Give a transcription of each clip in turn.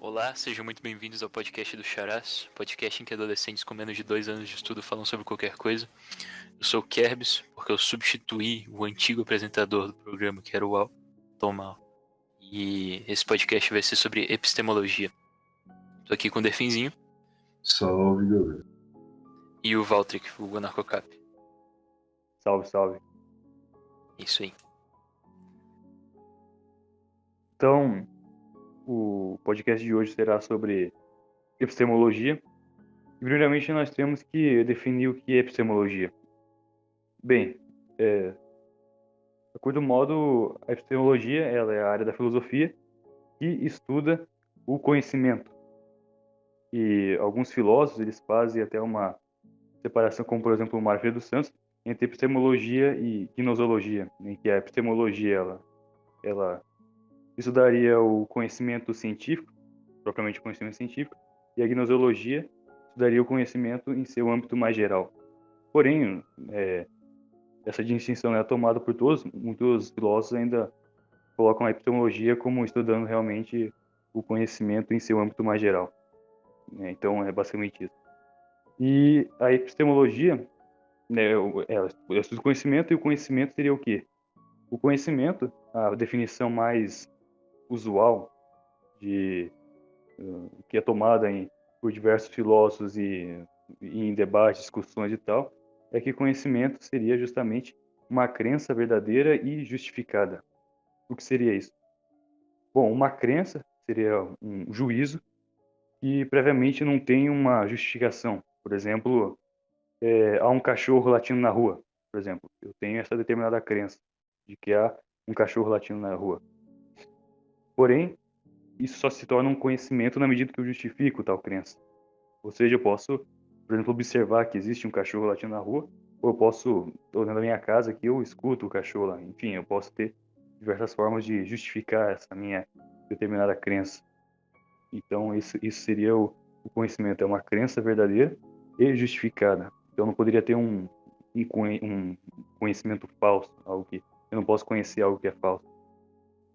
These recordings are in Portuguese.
Olá, sejam muito bem-vindos ao podcast do Charás, podcast em que adolescentes com menos de 2 anos de estudo falam sobre qualquer coisa. Eu sou o Kerbs, porque eu substituí o antigo apresentador do programa, que era o Tom Mal. E esse podcast vai ser sobre epistemologia. Tô aqui com o Delfinzinho Salve, galera. e o Valtric, o Anarcocap. Salve, salve. Isso aí. Então, o podcast de hoje será sobre epistemologia. E, primeiramente, nós temos que definir o que é epistemologia. Bem, a curto modo, a epistemologia ela é a área da filosofia que estuda o conhecimento. E alguns filósofos eles fazem até uma separação, como por exemplo o Marfim dos Santos, entre epistemologia e gnosologia, em que a epistemologia ela estudaria o conhecimento científico, propriamente o conhecimento científico, e a gnosologia estudaria o conhecimento em seu âmbito mais geral. Porém, essa distinção é tomada por todos, muitos filósofos ainda colocam a epistemologia como estudando realmente o conhecimento em seu âmbito mais geral. Então, é basicamente isso. E a epistemologia, né, ela estuda o conhecimento, e o conhecimento seria o quê? O conhecimento, a definição mais usual de que é tomada por diversos filósofos e em debates, discussões e tal, é que conhecimento seria justamente uma crença verdadeira e justificada. O que seria isso? Bom, uma crença seria um juízo que previamente não tem uma justificação. Por exemplo, há um cachorro latindo na rua, por exemplo. Eu tenho essa determinada crença de que há um cachorro latindo na rua. Porém, isso só se torna um conhecimento na medida que eu justifico tal crença. Ou seja, eu posso, por exemplo, observar que existe um cachorro latindo na rua, ou eu posso, olhando a minha casa aqui, eu escuto o cachorro lá. Enfim, eu posso ter diversas formas de justificar essa minha determinada crença. Então, isso seria o conhecimento. É uma crença verdadeira e justificada. Então, não poderia ter um conhecimento falso, algo que eu não posso conhecer algo que é falso.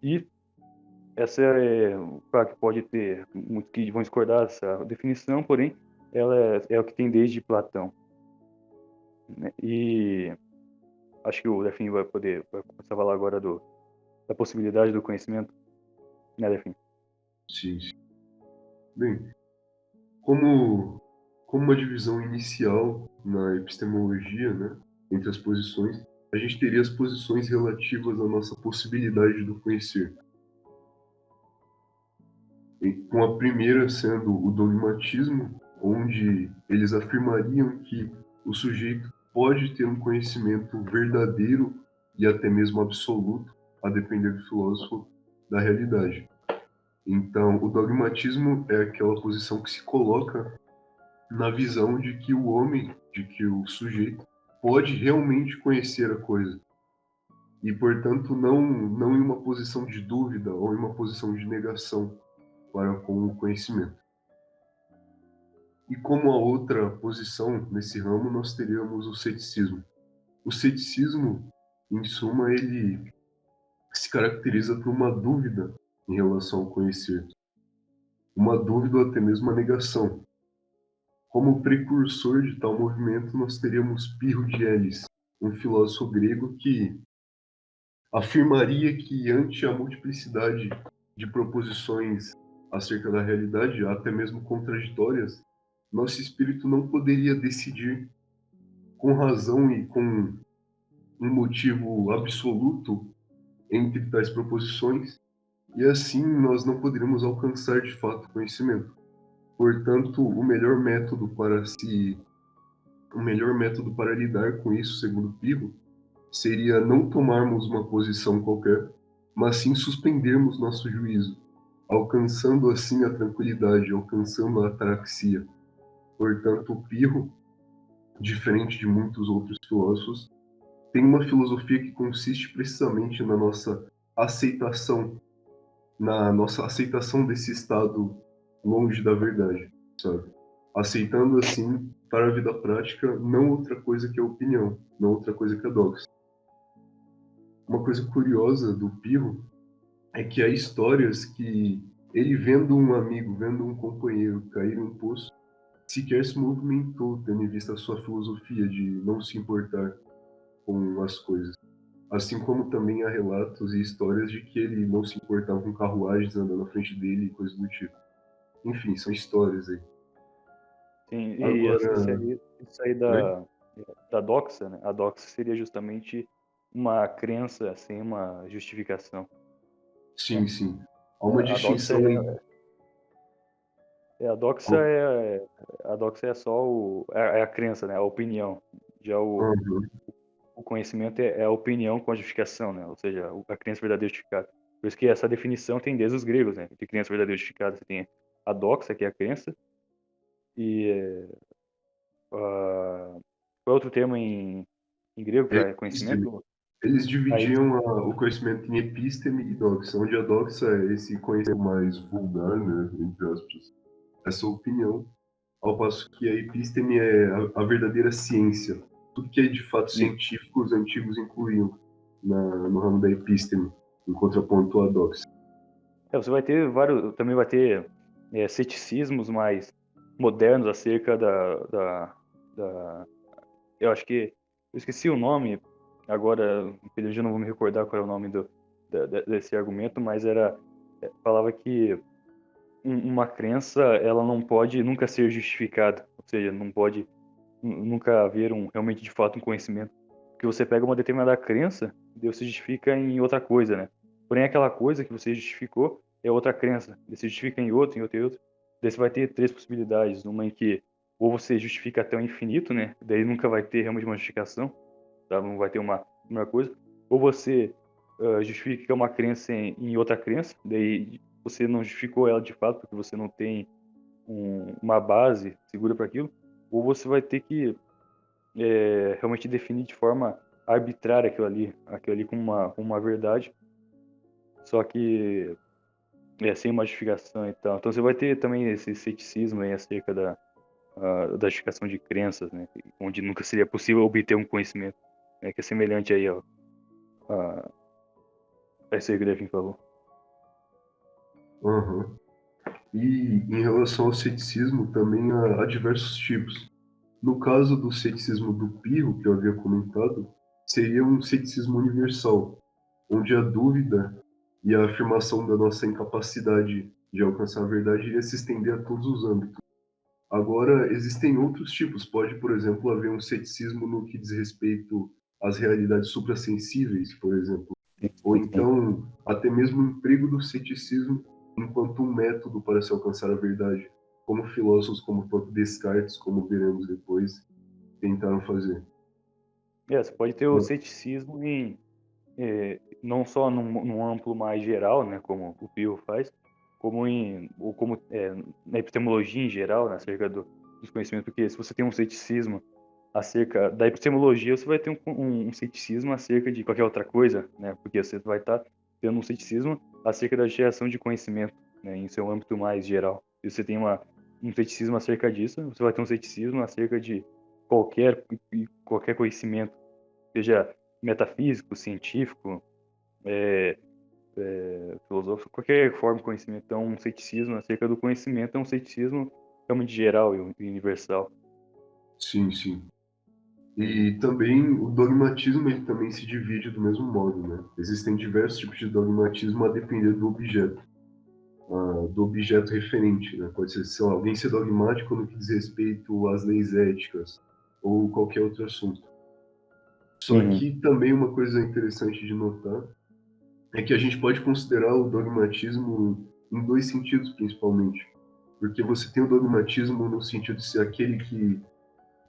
E essa claro que pode ter muitos que vão discordar dessa definição, porém, ela é o que tem desde Platão, né? E acho que o Delfim vai começar a falar agora da possibilidade do conhecimento, né, Delfim? Sim, sim. Bem, como uma divisão inicial na epistemologia, né, entre as posições, a gente teria as posições relativas à nossa possibilidade do conhecer. E com a primeira sendo o dogmatismo, onde eles afirmariam que o sujeito pode ter um conhecimento verdadeiro e até mesmo absoluto, a depender do filósofo, da realidade. Então, o dogmatismo é aquela posição que se coloca na visão de que o homem, de que o sujeito, pode realmente conhecer a coisa. E, portanto, não em uma posição de dúvida ou em uma posição de negação para com o conhecimento. E como a outra posição nesse ramo, nós teríamos o ceticismo. O ceticismo, em suma, ele se caracteriza por uma dúvida em relação ao conhecer. Uma dúvida ou até mesmo uma negação. Como precursor de tal movimento, nós teríamos Pirro de Elis, um filósofo grego que afirmaria que, ante a multiplicidade de proposições acerca da realidade, até mesmo contraditórias, nosso espírito não poderia decidir com razão e com um motivo absoluto entre tais proposições, e assim nós não poderíamos alcançar de fato conhecimento. Portanto, o melhor método para lidar com isso, segundo Pirro, seria não tomarmos uma posição qualquer, mas sim suspendermos nosso juízo, alcançando assim a tranquilidade, alcançando a ataraxia. Portanto, Pirro, diferente de muitos outros filósofos, tem uma filosofia que consiste precisamente aceitação, na nossa aceitação desse estado longe da verdade, sabe? Aceitando assim, para a vida prática, não outra coisa que a opinião, não outra coisa que a doxa. Uma coisa curiosa do Pirro é que há histórias que Ele vendo um amigo, vendo um companheiro cair em um poço, sequer se movimentou, tendo em vista a sua filosofia de não se importar com as coisas. Assim como também há relatos e histórias de que ele não se importava com carruagens andando na frente dele e coisas do tipo. Enfim, são histórias aí. Sim, e Agora, isso aí oi? da doxa, né? A doxa seria justamente uma crença sem uma justificação, né? Sim, sim. Há uma A doxa distinção aí. a doxa a doxa é só é a crença, né? A opinião. Já Aham. o conhecimento é a opinião com a justificação, né? Ou seja, a crença verdadeira justificada. Por isso que essa definição tem desde os gregos, né? De crença verdadeira justificada. Você tem a doxa, que é a crença, e qual é outro termo em grego É para episteme. conhecimento? Eles Aí, dividiam o conhecimento em episteme e doxa, onde a doxa é esse conhecimento mais vulgar, né, entre aspas, essa opinião, ao passo que a episteme é a verdadeira ciência. Tudo que é de fato científico, os antigos incluíam no ramo da episteme, em contraponto à doxa. você vai ter também vai ter ceticismos mais modernos acerca da eu acho que eu esqueci o nome agora, eu já não vou me recordar qual é o nome desse argumento, mas falava que uma crença ela não pode nunca ser justificada, ou seja, não pode nunca haver realmente de fato um conhecimento, porque você pega uma determinada crença e você justifica em outra coisa, né? Porém aquela coisa que você justificou é outra crença, e você justifica em outra, em outra, em outra. Daí você vai ter três possibilidades, uma em que ou você justifica até o infinito, né? Daí nunca vai ter realmente uma justificação, tá? Não vai ter uma coisa. Ou você justifica uma crença em outra crença, daí você não justificou ela de fato porque você não tem uma base segura para aquilo. Ou você vai ter que realmente definir de forma arbitrária aquilo ali como uma verdade, só que sem uma justificação e tal. Então você vai ter também esse ceticismo aí acerca da justificação de crenças, né? Onde nunca seria possível obter um conhecimento, né? Que é semelhante aí a isso aí que o Devin falou. Aham. E em relação ao ceticismo, também há diversos tipos. No caso do ceticismo do Pirro, que eu havia comentado, seria um ceticismo universal, onde a dúvida e a afirmação da nossa incapacidade de alcançar a verdade iria se estender a todos os âmbitos. Agora, existem outros tipos. Pode, por exemplo, haver um ceticismo no que diz respeito às realidades suprassensíveis, por exemplo, ou Sim. então até mesmo o emprego do ceticismo enquanto um método para se alcançar a verdade, como filósofos como o próprio Descartes, como veremos depois, tentaram fazer. Você pode ter o ceticismo não só num amplo mais geral, né, como o Pio faz, ou como na epistemologia em geral, né, acerca dos conhecimentos, porque se você tem um ceticismo acerca da epistemologia, você vai ter um ceticismo acerca de qualquer outra coisa, né, porque você vai estar tendo um ceticismo acerca da geração de conhecimento, né, em seu âmbito mais geral. Se você tem um ceticismo acerca disso, você vai ter um ceticismo acerca de qualquer conhecimento, seja metafísico, científico, é, filosófico, qualquer forma de conhecimento. Então, um ceticismo acerca do conhecimento é um ceticismo realmente geral e universal. Sim, sim. Uhum. E também o dogmatismo ele também se divide do mesmo modo, né? Existem diversos tipos de dogmatismo a depender do objeto referente, né? Pode ser, sei lá, alguém ser dogmático no que diz respeito às leis éticas ou qualquer outro assunto. Só Uhum. que também uma coisa interessante de notar é que a gente pode considerar o dogmatismo em dois sentidos, principalmente. Porque você tem o dogmatismo no sentido de ser aquele que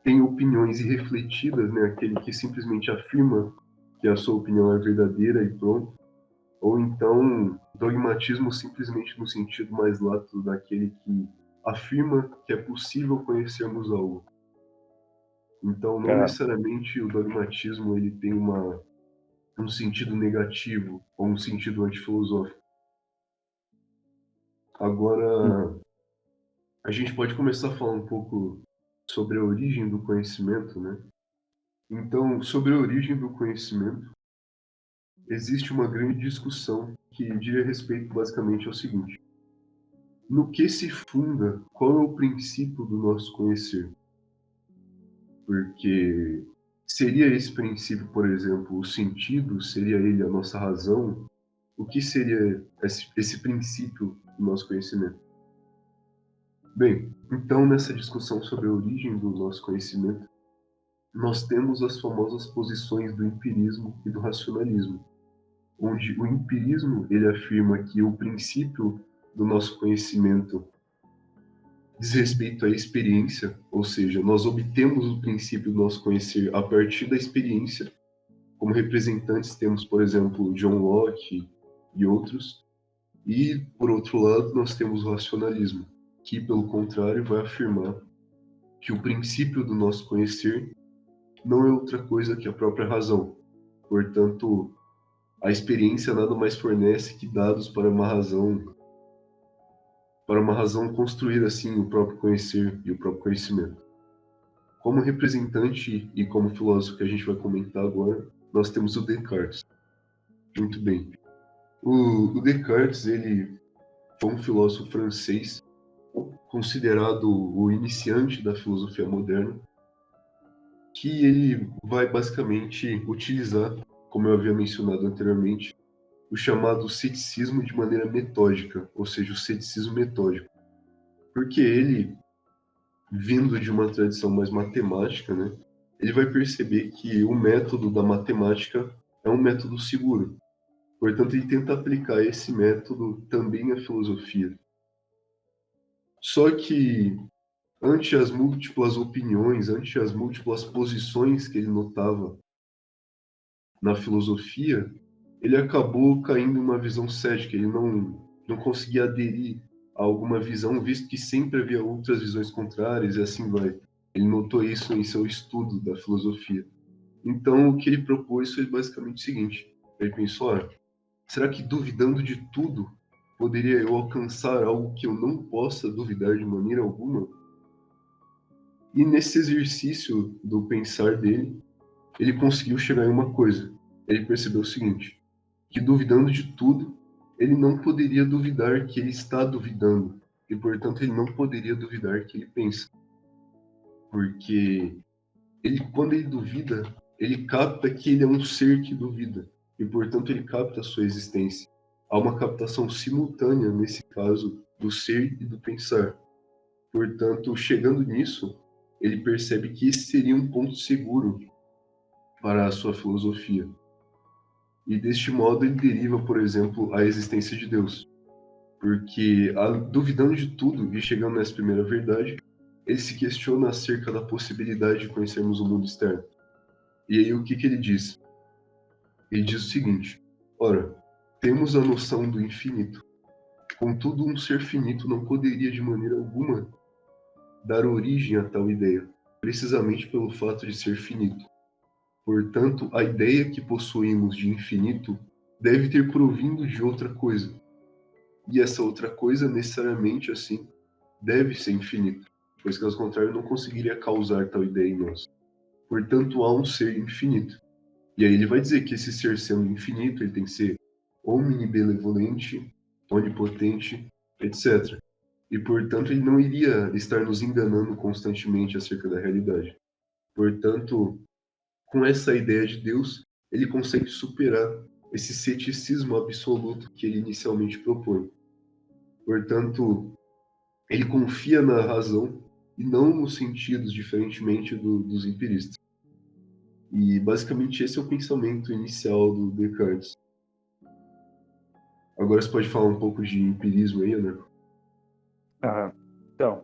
tem opiniões irrefletidas, né? Aquele que simplesmente afirma que a sua opinião é verdadeira e pronto. Ou então, dogmatismo simplesmente no sentido mais lato daquele que afirma que é possível conhecermos algo. Então, não Ah, necessariamente o dogmatismo ele tem um sentido negativo ou um sentido antifilosófico. uhum. Agora, a gente pode começar a falar um pouco sobre a origem do conhecimento, né? Então, sobre a origem do conhecimento, existe uma grande discussão que diria respeito basicamente ao seguinte: no que se funda, qual é o princípio do nosso conhecer. Porque seria esse princípio, por exemplo, o sentido? Seria ele a nossa razão? O que seria esse princípio do nosso conhecimento? Bem, então nessa discussão sobre a origem do nosso conhecimento, nós temos as famosas posições do empirismo e do racionalismo, onde o empirismo ele afirma que o princípio do nosso conhecimento diz respeito à experiência, ou seja, nós obtemos o princípio do nosso conhecer a partir da experiência. Como representantes temos, por exemplo, John Locke e outros. E, por outro lado, nós temos o racionalismo, que, pelo contrário, vai afirmar que o princípio do nosso conhecer não é outra coisa que a própria razão. Portanto, a experiência nada mais fornece que dados para uma razão construir assim o próprio conhecer e o próprio conhecimento. Como representante e como filósofo que a gente vai comentar agora, nós temos o Descartes. Muito bem. O Descartes, ele foi um filósofo francês considerado o iniciante da filosofia moderna, que ele vai basicamente utilizar, como eu havia mencionado anteriormente, o chamado ceticismo de maneira metódica, ou seja, o ceticismo metódico. Porque ele, vindo de uma tradição mais matemática, né, ele vai perceber que o método da matemática é um método seguro. Portanto, ele tenta aplicar esse método também à filosofia. Só que, ante as múltiplas opiniões, ante as múltiplas posições que ele notava na filosofia, ele acabou caindo em uma visão cética. Ele não conseguia aderir a alguma visão, visto que sempre havia outras visões contrárias e assim vai. Ele notou isso em seu estudo da filosofia. Então, o que ele propôs foi basicamente o seguinte: ele pensou, será que duvidando de tudo, poderia eu alcançar algo que eu não possa duvidar de maneira alguma? E nesse exercício do pensar dele, ele conseguiu chegar em uma coisa. Ele percebeu o seguinte, que duvidando de tudo, ele não poderia duvidar que ele está duvidando. E, portanto, ele não poderia duvidar que ele pensa. Porque quando ele duvida, ele capta que ele é um ser que duvida. E, portanto, ele capta a sua existência. Há uma captação simultânea, nesse caso, do ser e do pensar. Portanto, chegando nisso, ele percebe que esse seria um ponto seguro para a sua filosofia. E deste modo ele deriva, por exemplo, a existência de Deus. Porque, duvidando de tudo e chegando nessa primeira verdade, ele se questiona acerca da possibilidade de conhecermos o mundo externo. E aí o que ele diz? Ele diz o seguinte: ora, temos a noção do infinito. Contudo, um ser finito não poderia de maneira alguma dar origem a tal ideia, precisamente pelo fato de ser finito. Portanto, a ideia que possuímos de infinito deve ter provindo de outra coisa. E essa outra coisa, necessariamente assim, deve ser infinita, pois caso contrário não conseguiria causar tal ideia em nós. Portanto, há um ser infinito. E aí ele vai dizer que esse ser sendo infinito, ele tem que ser omnibenevolente, onipotente, etc. E, portanto, ele não iria estar nos enganando constantemente acerca da realidade. Portanto, com essa ideia de Deus, ele consegue superar esse ceticismo absoluto que ele inicialmente propõe. Portanto, ele confia na razão e não nos sentidos, diferentemente dos empiristas. E basicamente esse é o pensamento inicial do Descartes. Agora você pode falar um pouco de empirismo aí, né? Então,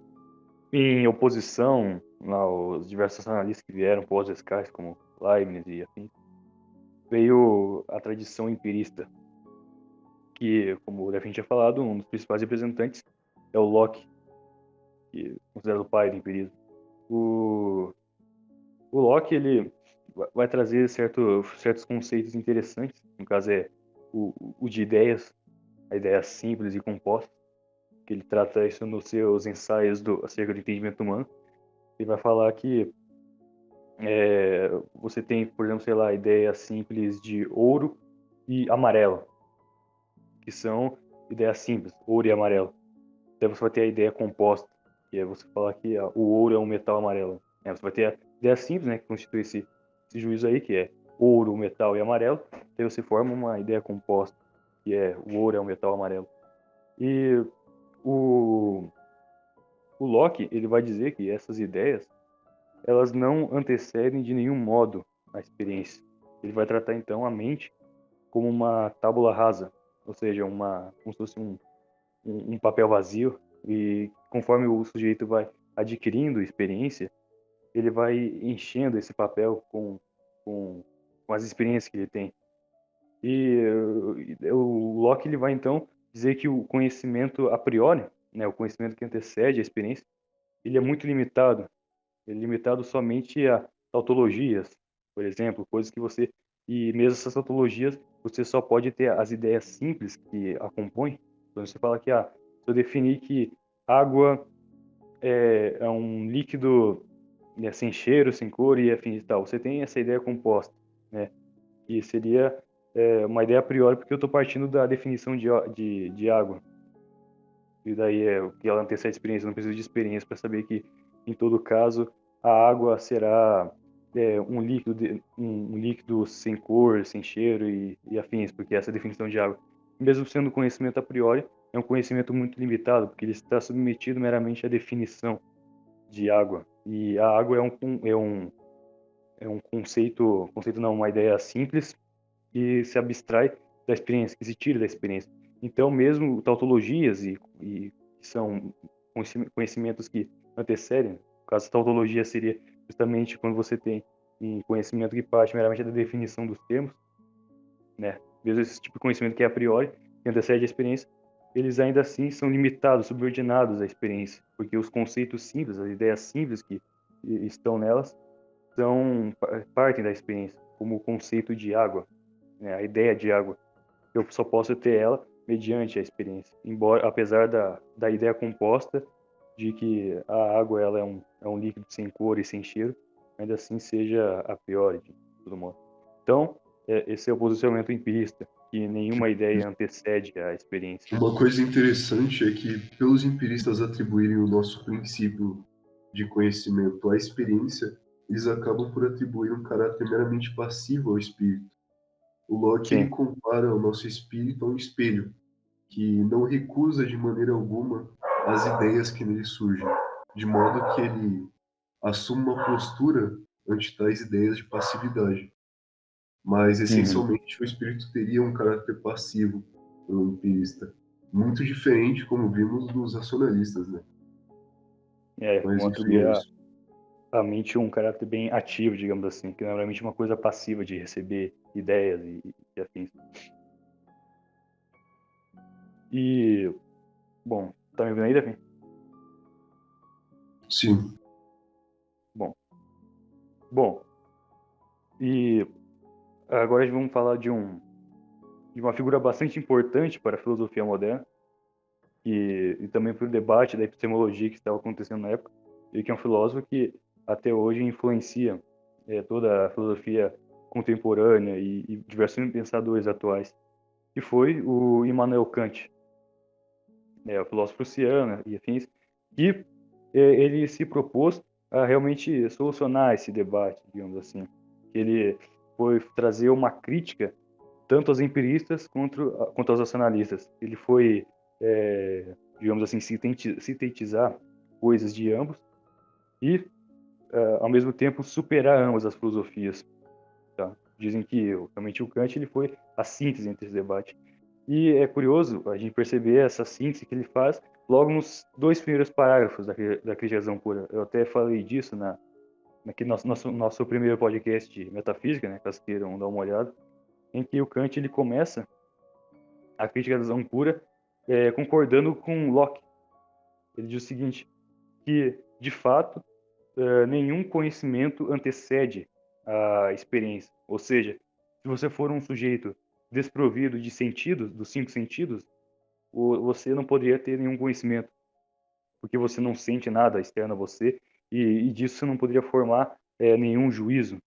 em oposição aos diversos analistas que vieram pós-Descartes, como Leibniz e afim, veio a tradição empirista, que, como o Defin tinha falado, um dos principais representantes é o Locke, que é considerado o pai do empirismo. O Locke, ele vai trazer certos conceitos interessantes, no caso é o de ideias, a ideia simples e composta, que ele trata isso nos seus ensaios acerca do entendimento humano. Ele vai falar que você tem, por exemplo, sei lá, a ideia simples de ouro e amarelo, que são ideias simples, ouro e amarelo. Daí você vai ter a ideia composta, que é você falar que o ouro é um metal amarelo. Você vai ter a ideia simples, né, que constitui esse juízo aí, que é ouro, metal e amarelo. Daí você forma uma ideia composta, que é o ouro é um metal amarelo. E o, o Locke, ele vai dizer que essas ideias, elas não antecedem de nenhum modo a experiência. Ele vai tratar, então, a mente como uma tábula rasa, ou seja, como se fosse um papel vazio, e conforme o sujeito vai adquirindo experiência, ele vai enchendo esse papel com, com as experiências que ele tem. E o Locke, ele vai então dizer que o conhecimento a priori, né, o conhecimento que antecede a experiência, ele é muito limitado. Ele é limitado somente a tautologias, por exemplo, coisas que você... E mesmo essas tautologias, você só pode ter as ideias simples que a compõem. Quando você fala que, se eu definir que água é um líquido, né, sem cheiro, sem cor e afins e tal, você tem essa ideia composta, né? Que seria uma ideia a priori, porque eu estou partindo da definição de água. E daí o que ela antecede a experiência, eu não preciso de experiência para saber que, em todo caso, a água será um líquido sem cor, sem cheiro e afins, porque essa é a definição de água. Mesmo sendo conhecimento a priori, é um conhecimento muito limitado, porque ele está submetido meramente à definição de água. E a água é um conceito não, uma ideia simples que se abstrai da experiência, que se tira da experiência. Então, mesmo tautologias e são conhecimentos que antecedem, no caso, tautologia seria justamente quando você tem um conhecimento que parte meramente da definição dos termos, né? Mesmo esse tipo de conhecimento que é a priori, que antecede a experiência, eles ainda assim são limitados, subordinados à experiência, porque os conceitos simples, as ideias simples que estão nelas, partem da experiência, como o conceito de água, né? A ideia de água. Eu só posso ter ela mediante a experiência, embora, apesar da ideia composta de que a água ela é um líquido sem cor e sem cheiro, ainda assim seja a priori, de todo modo. Então, esse é o posicionamento empirista, que nenhuma ideia antecede a experiência. Uma coisa interessante é que, pelos empiristas atribuírem o nosso princípio de conhecimento à experiência, eles acabam por atribuir um caráter meramente passivo ao espírito. O Locke ele Sim. compara o nosso espírito a um espelho, que não recusa de maneira alguma as ideias que nele surgem, de modo que ele assume uma postura ante tais ideias de passividade. Mas, Uhum. essencialmente, o espírito teria um caráter passivo, pelo empirista. Muito diferente, como vimos, dos racionalistas, né? Mas, Vão enfim, atribuir é isso. a mente um caráter bem ativo, digamos assim, que não é realmente uma coisa passiva de receber ideias e afins. E, bom, tá me ouvindo aí, Davi? Sim, Bom, bom, e agora vamos falar de uma figura bastante importante para a filosofia moderna e também para o debate da epistemologia que estava acontecendo na época, e que é um filósofo que até hoje influencia toda a filosofia contemporânea e diversos pensadores atuais, que foi o Immanuel Kant, o filósofo prussiano e afins, que ele se propôs a realmente solucionar esse debate, digamos assim. Ele foi trazer uma crítica tanto aos empiristas quanto aos racionalistas. Ele foi, digamos assim, sintetizar coisas de ambos e, ao mesmo tempo, superar ambas as filosofias. Tá? Dizem que realmente o Kant ele foi a síntese entre esse debate. E é curioso a gente perceber essa síntese que ele faz logo nos dois primeiros parágrafos da Crítica da Razão Pura. Eu até falei disso naquele nosso primeiro podcast de metafísica, né, caso queiram dar uma olhada, em que o Kant ele começa a Crítica da Razão Pura concordando com Locke. Ele diz o seguinte, que, de fato, nenhum conhecimento antecede a experiência. Ou seja, se você for um sujeito desprovido de sentidos, dos cinco sentidos, você não poderia ter nenhum conhecimento, porque você não sente nada externo a você, e disso você não poderia formar nenhum juízo,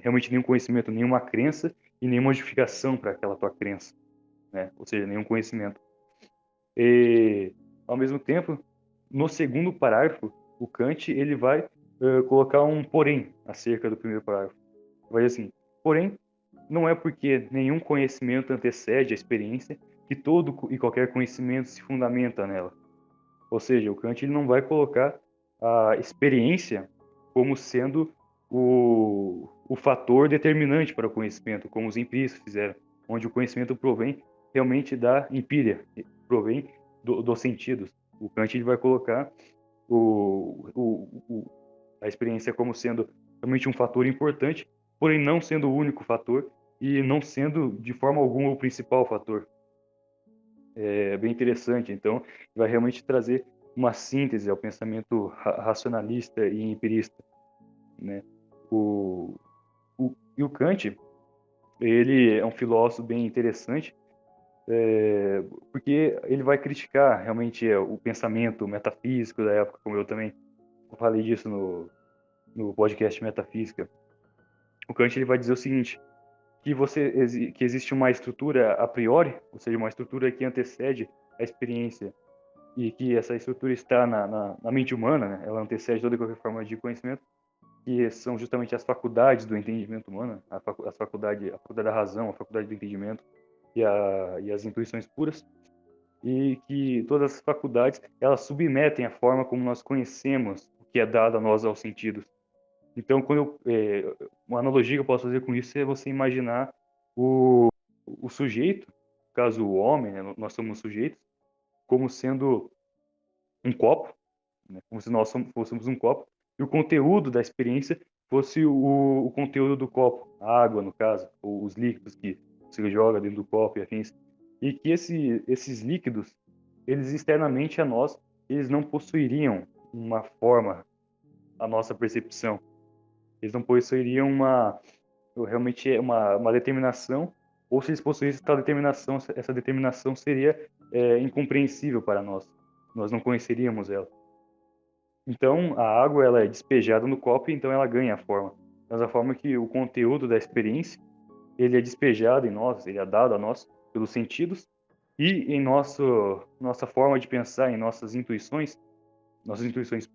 realmente nenhum conhecimento, nenhuma crença e nenhuma modificação para aquela tua crença, né? Ou seja, nenhum conhecimento. E, ao mesmo tempo, no segundo parágrafo, o Kant ele vai colocar um porém acerca do primeiro parágrafo. Vai dizer assim: porém, não é porque nenhum conhecimento antecede a experiência que todo e qualquer conhecimento se fundamenta nela. Ou seja, o Kant ele não vai colocar a experiência como sendo o fator determinante para o conhecimento, como os empiristas fizeram, onde o conhecimento provém realmente da empíria, provém dos sentidos. O Kant ele vai colocar o, o, o, a experiência como sendo realmente um fator importante, porém não sendo o único fator e não sendo de forma alguma o principal fator. É bem interessante. Então, vai realmente trazer uma síntese ao pensamento racionalista e empirista, né? O, e o Kant, ele é um filósofo bem interessante, porque ele vai criticar realmente o pensamento metafísico da época, como eu também falei disso no podcast Metafísica. O Kant ele vai dizer o seguinte: que existe uma estrutura a priori, ou seja, uma estrutura que antecede a experiência e que essa estrutura está na mente humana, né? Ela antecede toda e qualquer forma de conhecimento, que são justamente as faculdades do entendimento humano, a faculdade da razão, a faculdade do entendimento e as intuições puras, e que todas as faculdades elas submetem a forma como nós conhecemos o que é dado a nós aos sentidos. Então, uma analogia que eu posso fazer com isso é você imaginar o sujeito, no caso o homem, né, nós somos sujeitos, como sendo um copo, né, como se nós fôssemos um copo, e o conteúdo da experiência fosse o conteúdo do copo, a água, no caso, ou os líquidos que você joga dentro do copo e afins. E que esses líquidos, eles externamente a nós, eles não possuiriam uma forma, a nossa percepção. Eles não possuiriam realmente uma determinação, ou se eles possuíssem tal determinação, essa determinação seria incompreensível para nós. Nós não conheceríamos ela. Então, a água ela é despejada no copo, então ela ganha forma. Da mesma forma que o conteúdo da experiência, ele é despejado em nós, ele é dado a nós pelos sentidos e em nossa forma de pensar, em nossas intuições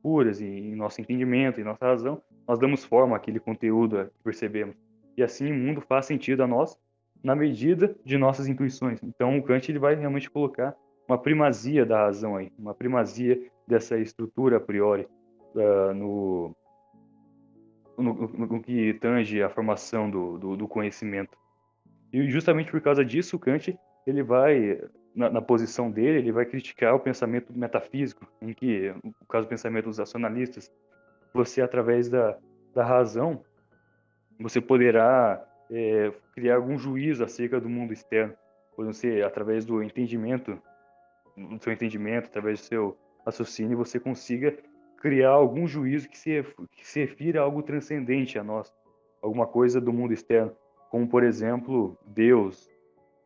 puras, e em nosso entendimento, em nossa razão, nós damos forma àquele conteúdo que percebemos. E assim o mundo faz sentido a nós na medida de nossas intuições. Então o Kant ele vai realmente colocar uma primazia da razão aí, uma primazia dessa estrutura a priori no que tange a formação do conhecimento. E justamente por causa disso, o Kant ele vai na posição dele, ele vai criticar o pensamento metafísico, em que, no caso do pensamento dos racionalistas, você através da razão, você poderá criar algum juízo acerca do mundo externo, por você através do entendimento, do seu entendimento, através do seu raciocínio, você consiga criar algum juízo que se refira a algo transcendente a nós, alguma coisa do mundo externo, como por exemplo Deus,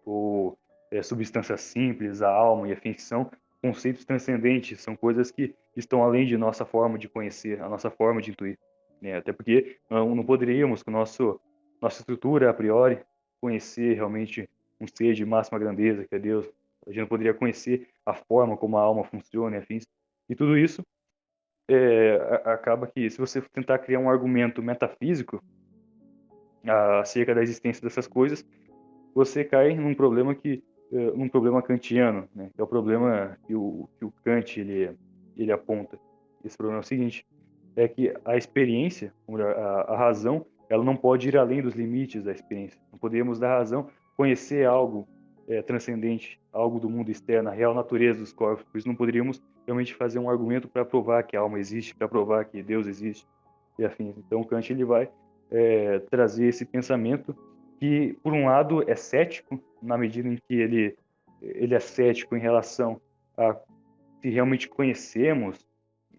ou substância simples, a alma e a ficção, conceitos transcendentes, são coisas que estão além de nossa forma de conhecer, a nossa forma de intuir, né? Até porque não poderíamos, com nossa estrutura a priori, conhecer realmente um ser de máxima grandeza, que é Deus. A gente não poderia conhecer a forma como a alma funciona e afins. E tudo isso acaba que, se você tentar criar um argumento metafísico acerca da existência dessas coisas, você cai num problema kantiano, né? Que é o problema que o Kant ele aponta. Esse problema é o seguinte: é que a experiência, ou melhor, a razão, ela não pode ir além dos limites da experiência. Não podemos da razão conhecer algo transcendente, algo do mundo externo, a real natureza dos corpos. Por isso não poderíamos realmente fazer um argumento para provar que a alma existe, para provar que Deus existe e afins. Então Kant ele vai trazer esse pensamento que, por um lado, é cético, na medida em que ele é cético em relação a se realmente conhecemos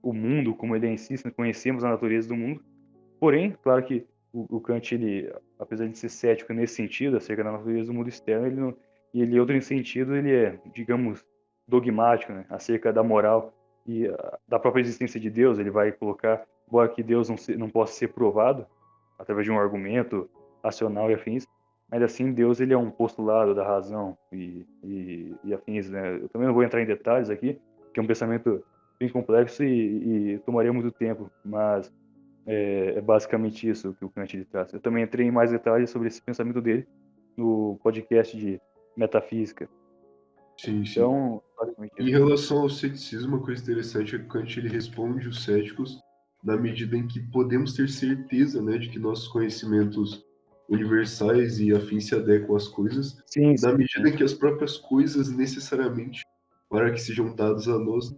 o mundo como ele é em si, se conhecemos a natureza do mundo. Porém, claro que o Kant, ele, apesar de ser cético nesse sentido, acerca da natureza do mundo externo, ele não, e ele, outro sentido, ele é, digamos, dogmático, né, acerca da moral e da própria existência de Deus. Ele vai colocar, embora que Deus não possa ser provado através de um argumento racional e afins, Ainda assim, Deus ele é um postulado da razão e afins, né? Eu também não vou entrar em detalhes aqui, que é um pensamento bem complexo e tomaria muito tempo, mas é basicamente isso que o Kant ele traz. Eu também entrei em mais detalhes sobre esse pensamento dele no podcast de metafísica. Sim, sim. Então, basicamente Em isso. relação ao ceticismo, uma coisa interessante é que Kant ele responde os céticos na medida em que podemos ter certeza, né, de que nossos conhecimentos universais e afins se adequam às coisas, Sim, na sim, medida sim. em que as próprias coisas necessariamente, para que sejam dadas a nós,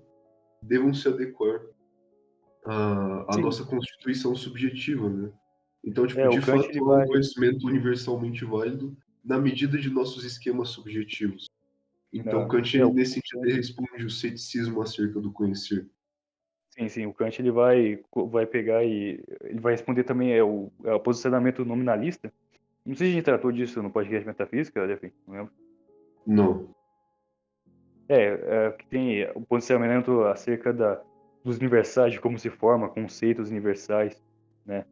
devam se adequar à Sim, nossa constituição subjetiva, né? Então, tipo, o de Kant ele fato, há um vai, conhecimento universalmente válido na medida de nossos esquemas subjetivos. Então, Kant, ele, o nesse sentido, Kant, ele responde o ceticismo acerca do conhecer. sim, sim, o Kant ele vai pegar e ele vai responder também o posicionamento nominalista. Não sei se a gente tratou disso no podcast Metafísica, enfim, não lembro. Não. Que tem o posicionamento acerca dos universais, de como se forma conceitos universais, né?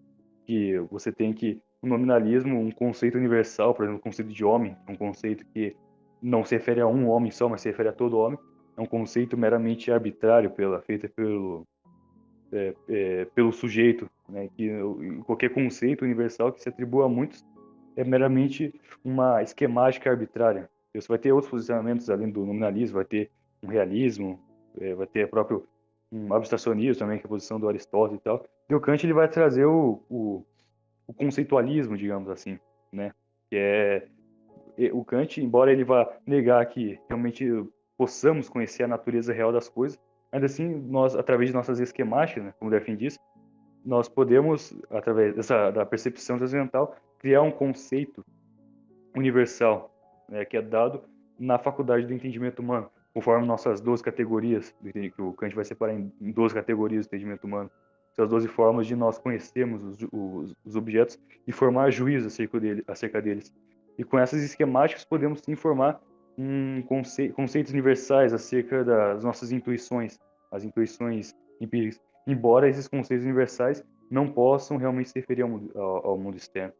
Que você tem que o nominalismo, um conceito universal, por exemplo, o conceito de homem, um conceito que não se refere a um homem só, mas se refere a todo homem, é um conceito meramente arbitrário, feito pelo sujeito, né? Que qualquer conceito universal que se atribua a muitos é meramente uma esquemática arbitrária. Você vai ter outros posicionamentos além do nominalismo, vai ter um realismo, vai ter próprio um abstracionismo também, que é a posição do Aristóteles e tal. E o Kant ele vai trazer o conceitualismo, digamos assim, né? Que é o Kant, embora ele vá negar que realmente possamos conhecer a natureza real das coisas, ainda assim nós, através de nossas esquemáticas, né, como o Delfim diz, nós podemos, através da percepção transcendental, criar um conceito universal, né, que é dado na faculdade do entendimento humano, conforme nossas 12 categorias, que o Kant vai separar em 12 categorias do entendimento humano, são as 12 formas de nós conhecermos os objetos e formar juízo acerca deles. E com essas esquemáticas podemos sim formar conceitos universais acerca das nossas intuições, as intuições empíricas, embora esses conceitos universais não possam realmente se referir ao mundo externo,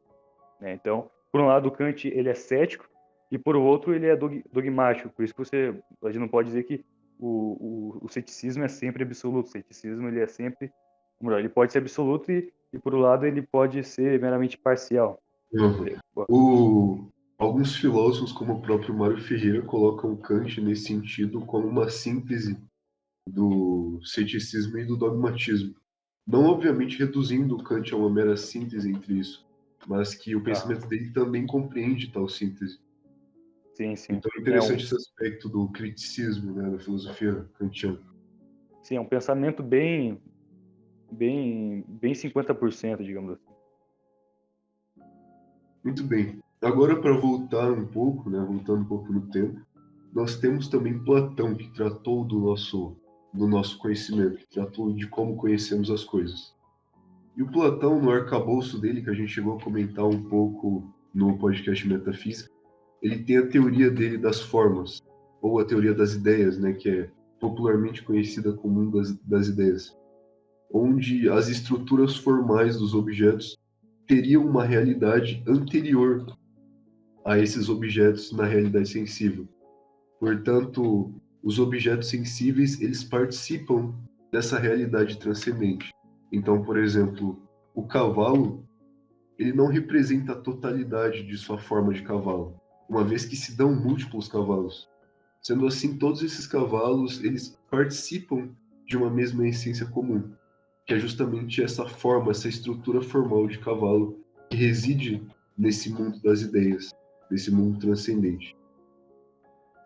né? Então, por um lado, o Kant ele é cético e por outro ele é dogmático. Por isso que a gente não pode dizer que o ceticismo é sempre absoluto. O ceticismo ele é sempre, ou melhor, ele pode ser absoluto e por um lado ele pode ser meramente parcial. Uhum. Alguns filósofos, como o próprio Mário Ferreira, colocam Kant nesse sentido como uma síntese do ceticismo e do dogmatismo. Não, obviamente, reduzindo o Kant a uma mera síntese entre isso, mas que o Ah, pensamento dele também compreende tal síntese. sim, sim. Então é interessante esse aspecto do criticismo, né, da filosofia kantiana. Sim, é um pensamento bem 50%, digamos assim. Muito bem. Agora, para voltar um pouco, né, voltando um pouco no tempo, nós temos também Platão, que tratou do nosso conhecimento, que tratou de como conhecemos as coisas. E o Platão, no arcabouço dele, que a gente chegou a comentar um pouco no podcast Metafísica, ele tem a teoria dele das formas, ou a teoria das ideias, né, que é popularmente conhecida como mundo das ideias, onde as estruturas formais dos objetos teriam uma realidade anterior a esses objetos na realidade sensível. Portanto, os objetos sensíveis, eles participam dessa realidade transcendente. Então, por exemplo, o cavalo, ele não representa a totalidade de sua forma de cavalo, uma vez que se dão múltiplos cavalos. Sendo assim, todos esses cavalos, eles participam de uma mesma essência comum, que é justamente essa forma, essa estrutura formal de cavalo que reside nesse mundo das ideias, nesse mundo transcendente.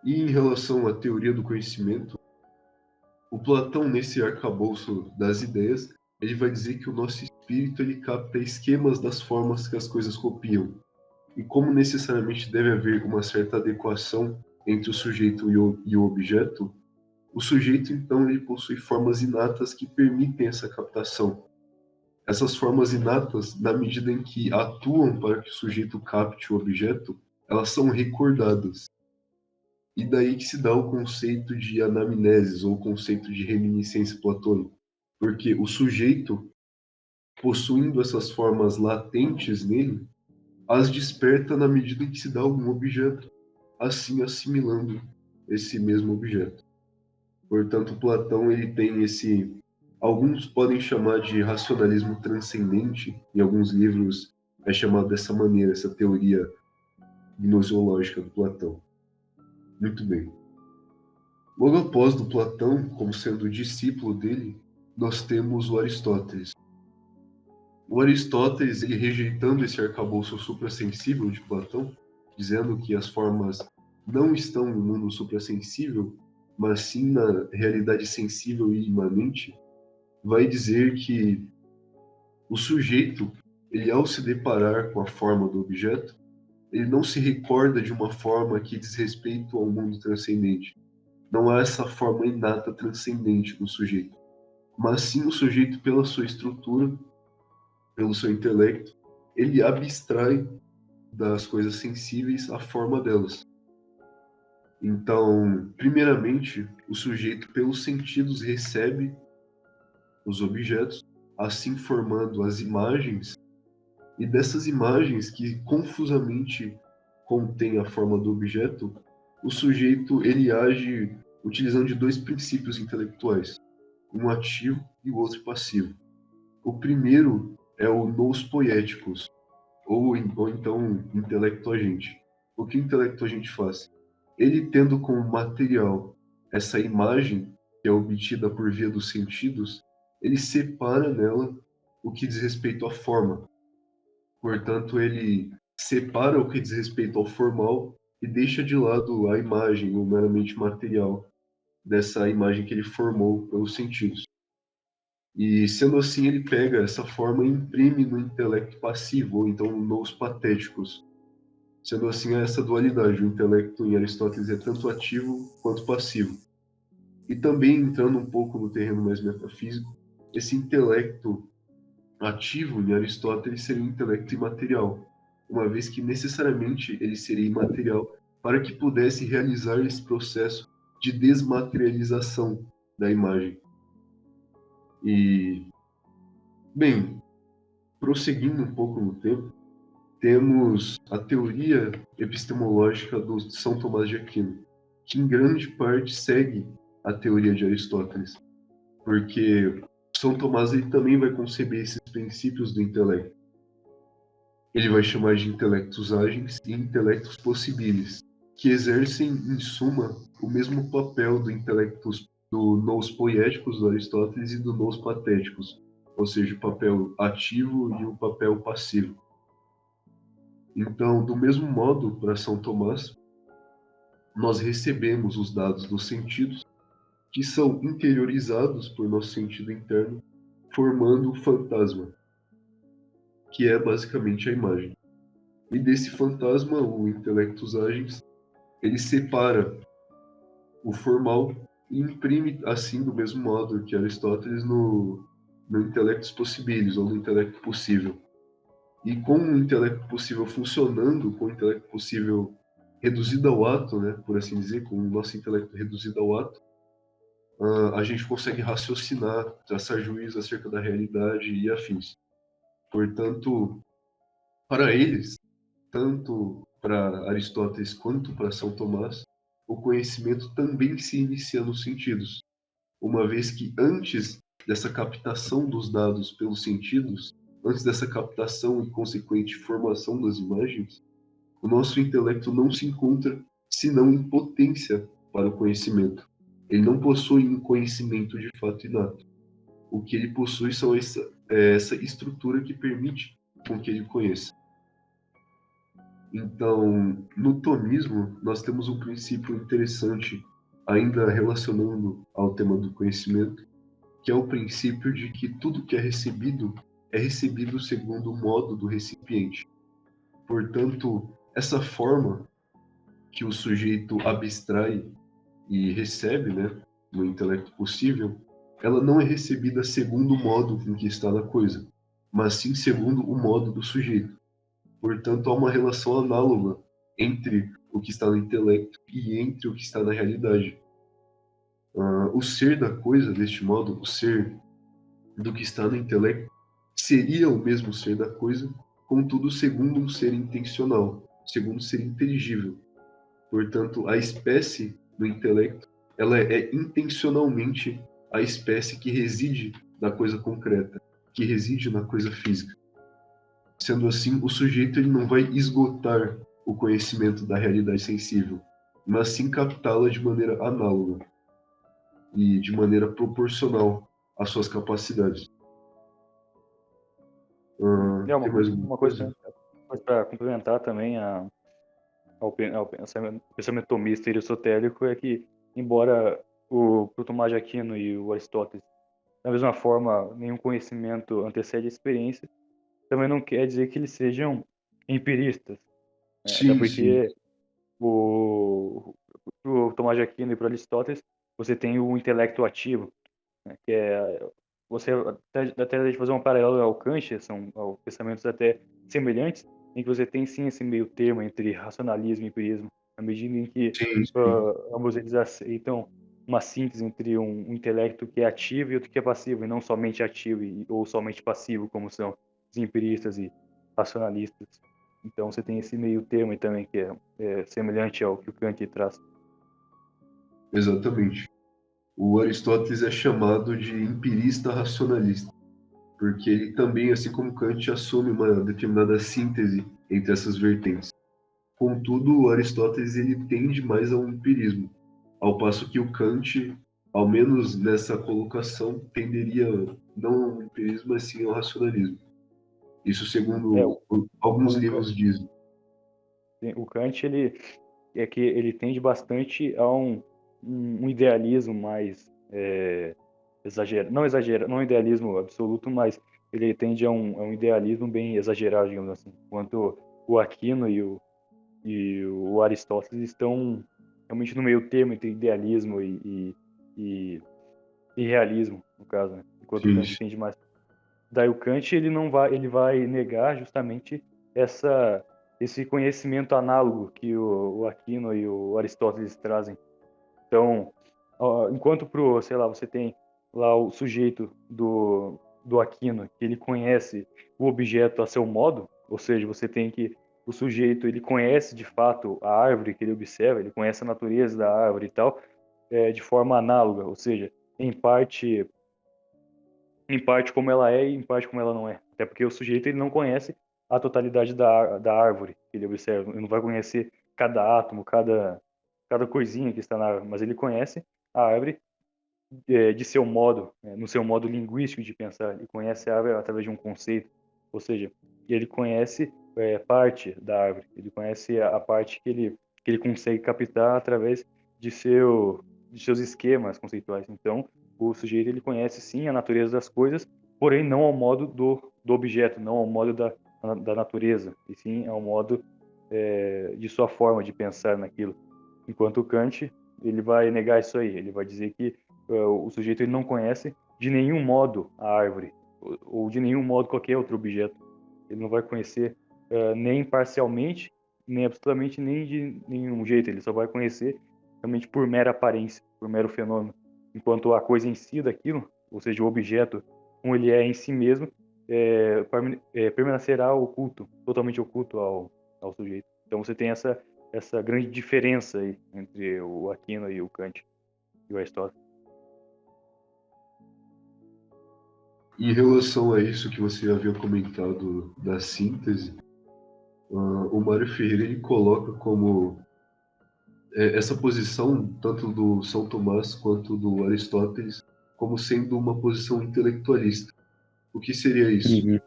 E em relação à teoria do conhecimento, o Platão, nesse arcabouço das ideias, ele vai dizer que o nosso espírito ele capta esquemas das formas que as coisas copiam. E como necessariamente deve haver uma certa adequação entre o sujeito e o objeto, o sujeito, então, ele possui formas inatas que permitem essa captação. Essas formas inatas, na medida em que atuam para que o sujeito capte o objeto, elas são recordadas. E daí que se dá o conceito de anamneses, ou o conceito de reminiscência platônica. Porque o sujeito, possuindo essas formas latentes nele, as desperta na medida em que se dá algum objeto, assim assimilando esse mesmo objeto. Portanto, Platão ele tem alguns podem chamar de racionalismo transcendente, em alguns livros é chamado dessa maneira, essa teoria gnoseológica do Platão. Muito bem. Logo após do Platão, como sendo discípulo dele, nós temos o Aristóteles. O Aristóteles, ele rejeitando esse arcabouço suprassensível de Platão, dizendo que as formas não estão no mundo suprassensível, mas sim na realidade sensível e imanente, vai dizer que o sujeito, ele ao se deparar com a forma do objeto, ele não se recorda de uma forma que diz respeito ao mundo transcendente. Não há essa forma inata transcendente no sujeito, mas sim o sujeito, pela sua estrutura, pelo seu intelecto, ele abstrai das coisas sensíveis a forma delas. Então, primeiramente, o sujeito, pelos sentidos, recebe os objetos, assim formando as imagens, e dessas imagens que confusamente contêm a forma do objeto, o sujeito ele age utilizando de dois princípios intelectuais, um ativo e o outro passivo. O primeiro é o nous poéticos, ou então intelecto agente. O que o intelecto agente faz? Ele tendo como material essa imagem que é obtida por via dos sentidos, ele separa nela o que diz respeito à forma. Portanto, ele separa o que diz respeito ao formal e deixa de lado a imagem, o meramente material dessa imagem que ele formou pelos sentidos. E, sendo assim, ele pega essa forma e imprime no intelecto passivo, ou então nos patéticos. Sendo assim, há essa dualidade. O intelecto em Aristóteles é tanto ativo quanto passivo. E também, entrando um pouco no terreno mais metafísico, esse intelecto ativo em Aristóteles seria um intelecto imaterial, uma vez que necessariamente ele seria imaterial para que pudesse realizar esse processo de desmaterialização da imagem. E, bem, prosseguindo um pouco no tempo, temos a teoria epistemológica do São Tomás de Aquino, que em grande parte segue a teoria de Aristóteles, porque São Tomás ele também vai conceber esses princípios do intelecto. Ele vai chamar de intelectos ágeis e intelectos possibilis, que exercem, em suma, o mesmo papel do intelectus do nous poéticos do Aristóteles e do nous patéticos, ou seja, o papel ativo e o papel passivo. Então, do mesmo modo, para São Tomás, nós recebemos os dados dos sentidos, que são interiorizados por nosso sentido interno, formando o fantasma, que é basicamente a imagem. E desse fantasma, o intelectus agens, ele separa o formal e imprime, assim, do mesmo modo que Aristóteles, no intelectus possibilis, ou no intelecto possível. E com o intelecto possível funcionando, com o intelecto possível reduzido ao ato, né, por assim dizer, com o nosso intelecto reduzido ao ato, a gente consegue raciocinar, traçar juízo acerca da realidade e afins. Portanto, para eles, tanto para Aristóteles quanto para São Tomás, o conhecimento também se inicia nos sentidos, uma vez que antes dessa captação dos dados pelos sentidos, antes dessa captação e consequente formação das imagens, o nosso intelecto não se encontra senão em potência para o conhecimento. Ele não possui um conhecimento de fato inato. O que ele possui são essa estrutura que permite com que ele conheça. Então, no tomismo, nós temos um princípio interessante, ainda relacionando ao tema do conhecimento, que é o princípio de que tudo que é recebido segundo o modo do recipiente. Portanto, essa forma que o sujeito abstrai e recebe, né, no intelecto possível, ela não é recebida segundo o modo em que está na coisa, mas sim segundo o modo do sujeito. Portanto, há uma relação análoga entre o que está no intelecto e entre o que está na realidade. O ser da coisa, deste modo, o ser do que está no intelecto, seria o mesmo ser da coisa, contudo segundo um ser intencional, segundo um ser inteligível. Portanto, a espécie do intelecto, ela é intencionalmente a espécie que reside na coisa concreta, que reside na coisa física. Sendo assim, o sujeito ele não vai esgotar o conhecimento da realidade sensível, mas sim captá-la de maneira análoga e de maneira proporcional às suas capacidades. Tem mais alguma uma coisa? coisa para complementar também ao pensamento tomista e aristotélico é que, embora pro Tomás de Aquino e o Aristóteles, da mesma forma, nenhum conhecimento antecede a experiência, também não quer dizer que eles sejam empiristas, né? Até Sim, sim, porque pro Tomás de Aquino e para Aristóteles, você tem o intelecto ativo, né? Que é você até de fazer um paralelo ao Kant, são pensamentos até semelhantes, em que você tem sim esse meio termo entre racionalismo e empirismo, na medida em que sim, sim. ambos eles aceitam uma síntese entre um intelecto que é ativo e outro que é passivo, e não somente ativo ou somente passivo, como são os empiristas e racionalistas. Então você tem esse meio termo aí também que é semelhante ao que o Kant traz. Exatamente. O Aristóteles é chamado de empirista racionalista, porque ele também, assim como Kant, assume uma determinada síntese entre essas vertentes. Contudo, o Aristóteles ele tende mais ao empirismo, ao passo que o Kant, ao menos nessa colocação, tenderia não ao empirismo, mas sim ao racionalismo. Isso É, segundo alguns o, Ka- livros dizem. o Kant ele tende bastante a um idealismo mais não idealismo absoluto, mas ele tende a um idealismo bem exagerado, digamos assim. Enquanto o Aquino e o Aristóteles estão realmente no meio termo entre idealismo e, e realismo, no caso, né? Enquanto o Sim, Kant tende mais. Daí o Kant ele vai negar justamente esse conhecimento análogo que o Aquino e o Aristóteles trazem. Então, enquanto sei lá, você tem lá o sujeito do Aquino, que ele conhece o objeto a seu modo, ou seja, você tem que o sujeito ele conhece de fato a árvore que ele observa, ele conhece a natureza da árvore e tal, de forma análoga, ou seja, em parte em parte como ela é e em parte como ela não é. Até porque o sujeito ele não conhece a totalidade da árvore que ele observa, ele não vai conhecer cada átomo, cada coisinha que está na árvore, mas ele conhece a árvore de seu modo, no seu modo linguístico de pensar. Ele conhece a árvore através de um conceito, ou seja, ele conhece parte da árvore, ele conhece a parte que ele consegue captar através de seus esquemas conceituais. Então, o sujeito ele conhece sim a natureza das coisas, porém não ao modo do objeto, não ao modo da natureza, e sim ao modo de sua forma de pensar naquilo. Enquanto o Kant ele vai negar isso aí, ele vai dizer que o sujeito ele não conhece de nenhum modo a árvore ou de nenhum modo qualquer outro objeto. Ele não vai conhecer nem parcialmente, nem absolutamente, nem de nenhum jeito. Ele só vai conhecer realmente por mera aparência, por mero fenômeno. Enquanto a coisa em si daquilo, ou seja, o objeto, como ele é em si mesmo, permanecerá oculto, totalmente oculto ao sujeito. Então você tem essa grande diferença aí entre o Aquino e o Kant e o Aristóteles. Em relação a isso que você havia comentado da síntese, o Mário Ferreira ele coloca como essa posição, tanto do São Tomás quanto do Aristóteles, como sendo uma posição intelectualista. O que seria isso? Uhum.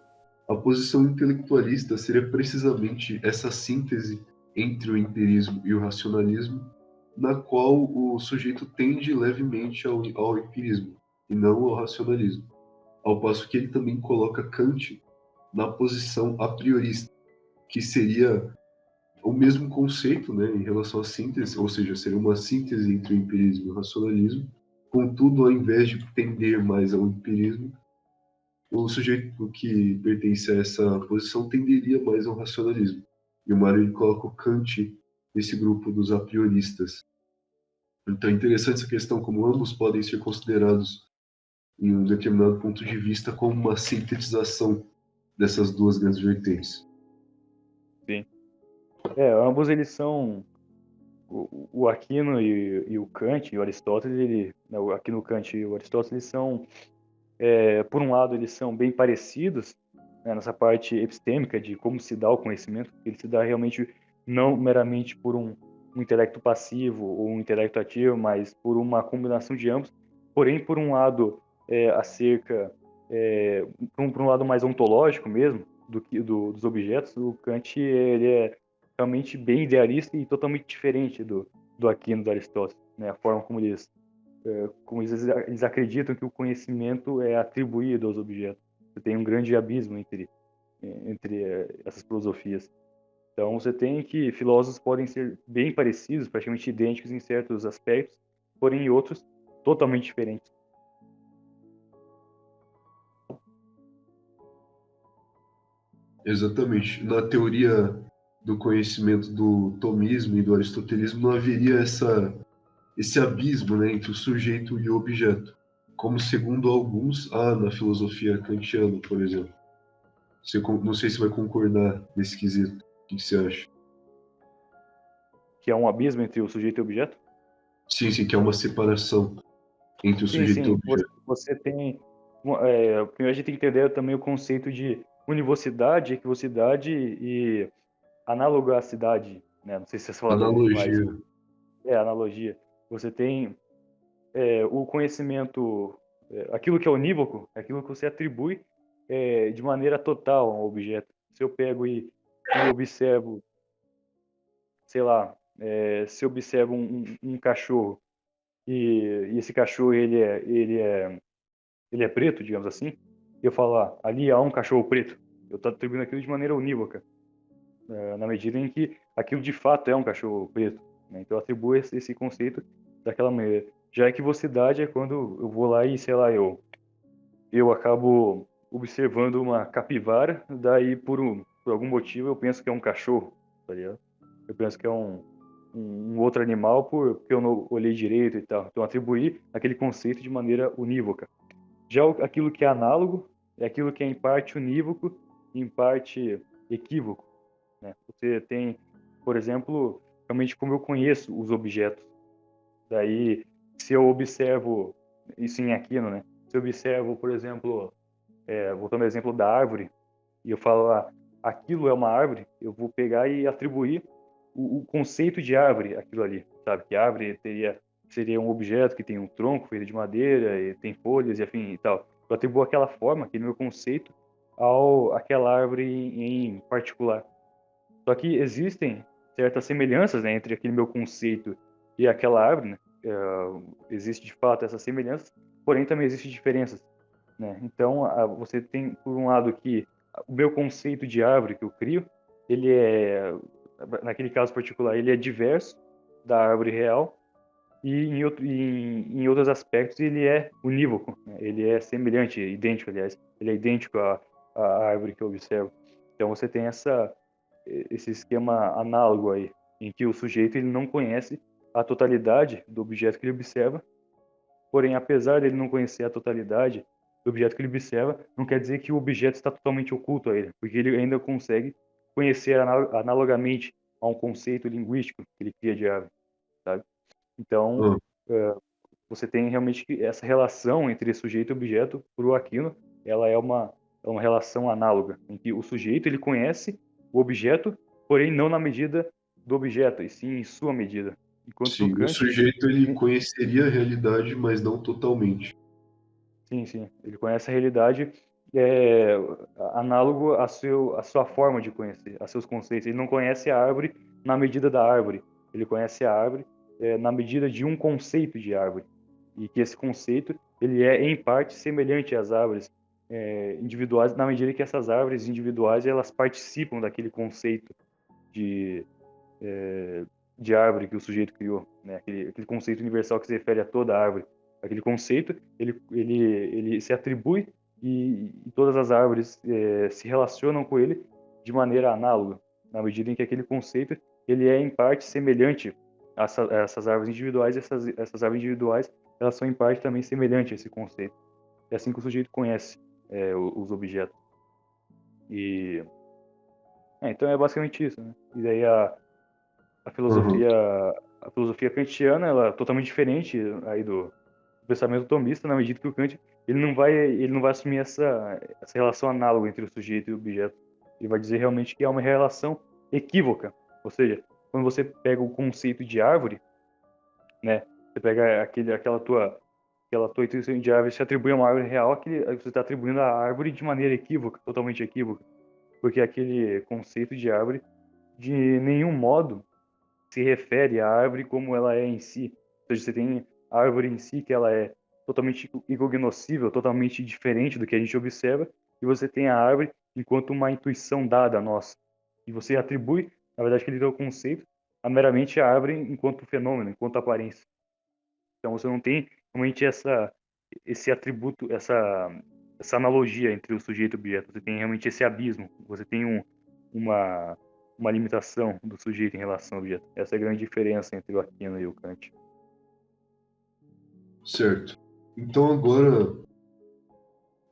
A posição intelectualista seria precisamente essa síntese entre o empirismo e o racionalismo, na qual o sujeito tende levemente ao empirismo e não ao racionalismo. Ao passo que ele também coloca Kant na posição a priorista, que seria o mesmo conceito, né, em relação à síntese, ou seja, seria uma síntese entre o empirismo e o racionalismo. Contudo, ao invés de tender mais ao empirismo, o sujeito que pertence a essa posição tenderia mais ao racionalismo. E o Mário coloca o Kant nesse grupo dos a prioristas. Então é interessante essa questão, como ambos podem ser considerados, em um determinado ponto de vista, como uma sintetização dessas duas grandes vertentes. Sim. Ambos eles são o Aquino e o Kant e o Aristóteles, o Aquino, o Kant e o Aristóteles eles são, por um lado, eles são bem parecidos, né, nessa parte epistêmica de como se dá o conhecimento. Ele se dá realmente não meramente por um intelecto passivo ou um intelecto ativo, mas por uma combinação de ambos. Porém, por um lado, por um lado mais ontológico mesmo dos objetos, o Kant ele é realmente bem idealista e totalmente diferente do Aquino, do Aristóteles, né? A forma como eles acreditam que o conhecimento é atribuído aos objetos. Você tem um grande abismo entre essas filosofias. Então, você tem que filósofos podem ser bem parecidos, praticamente idênticos em certos aspectos, porém em outros totalmente diferentes. Exatamente. Na teoria do conhecimento do tomismo e do aristotelismo não haveria esse abismo, né, entre o sujeito e o objeto, como segundo alguns há na filosofia kantiana, por exemplo. Não sei se vai concordar nesse quesito. O que você acha? Que é um abismo entre o sujeito e o objeto? Sim, sim, que é uma separação entre o Sim, sujeito e o sim. objeto. Você tem. Primeiro a gente tem que entender também o conceito de univocidade, equivocidade e analogacidade, né? Não sei se vocês falaram isso, mas Analogia. analogia. Você tem o conhecimento, aquilo que é unívoco, é aquilo que você atribui de maneira total a um objeto. Se eu pego e observo, sei lá, se eu observo um cachorro e esse cachorro ele é preto, digamos assim, e eu falo, ali há um cachorro preto. Eu estou atribuindo aquilo de maneira unívoca, na medida em que aquilo de fato é um cachorro preto, né? Então eu atribuo esse conceito daquela maneira. Já a equivocidade é quando eu vou lá e, sei lá, eu acabo observando uma capivara, daí por algum motivo eu penso que é um cachorro, tá ligado? Eu penso que é um outro animal porque eu não olhei direito e tal. Então atribuir aquele conceito de maneira unívoca. Já aquilo que é análogo é aquilo que é em parte unívoco e em parte equívoco, né? Você tem, por exemplo, realmente como eu conheço os objetos. Daí, se eu observo isso em Aquino, né? Se eu observo, por exemplo, voltando ao exemplo da árvore, e eu falo, aquilo é uma árvore, eu vou pegar e atribuir o conceito de árvore àquilo ali, sabe? Que árvore seria um objeto que tem um tronco feito de madeira e tem folhas e afim e tal. Eu atribuo aquela forma, aquele meu conceito, àquela árvore em particular. Só que existem certas semelhanças, né, entre aquele meu conceito e aquela árvore, né? Existe de fato essas semelhanças, porém também existem diferenças, né? Então, você tem, por um lado, que o meu conceito de árvore que eu crio, ele naquele caso particular, ele é diverso da árvore real e em outros aspectos ele é unívoco, né? Ele é semelhante, idêntico, aliás, ele é idêntico à árvore que eu observo. Então, você tem esse esquema análogo aí, em que o sujeito ele não conhece a totalidade do objeto que ele observa, porém, apesar dele não conhecer a totalidade do objeto que ele observa, não quer dizer que o objeto está totalmente oculto a ele, porque ele ainda consegue conhecer analogamente a um conceito linguístico que ele cria de árvore, sabe? Então, Ah, você tem realmente essa relação entre sujeito e objeto, para o Aquino, ela é uma relação análoga, em que o sujeito ele conhece o objeto, porém não na medida do objeto, e sim em sua medida. Enquanto para o sim, o Kant, sujeito ele conheceria a realidade, mas não totalmente. sim, sim, ele conhece a realidade é, análogo à sua forma de conhecer, a seus conceitos. Ele não conhece a árvore na medida da árvore, ele conhece a árvore na medida de um conceito de árvore. E que esse conceito ele é em parte semelhante às árvores individuais na medida que essas árvores individuais elas participam daquele conceito de de árvore que o sujeito criou, né? Aquele conceito universal que se refere a toda a árvore. Aquele conceito ele se atribui e todas as árvores se relacionam com ele de maneira análoga, na medida em que aquele conceito ele é em parte semelhante a essas árvores individuais, essas árvores individuais elas são em parte também semelhantes a esse conceito. É assim que o sujeito conhece os objetos. E Então é basicamente isso, né? E daí a Aham. filosofia, a filosofia kantiana, ela é totalmente diferente aí do pensamento tomista, na medida que o Kant ele não vai assumir essa relação análoga entre o sujeito e o objeto. Ele vai dizer realmente que é uma relação equívoca. Ou seja, quando você pega o conceito de árvore, né? Você pega aquela tua intuição de árvore, se atribui a uma árvore real, aí você está atribuindo a árvore de maneira equívoca, totalmente equívoca, porque aquele conceito de árvore de nenhum modo se refere à árvore como ela é em si. Ou seja, você tem a árvore em si, que ela é totalmente incognoscível, totalmente diferente do que a gente observa, e você tem a árvore enquanto uma intuição dada a nós. E você atribui, na verdade, aquele teu conceito a meramente a árvore enquanto fenômeno, enquanto aparência. Então você não tem realmente esse atributo, essa analogia entre o sujeito e o objeto. Você tem realmente esse abismo. Você tem uma, uma limitação do sujeito em relação ao objeto. Essa é a grande diferença entre o Aquino e o Kant. Certo. Então agora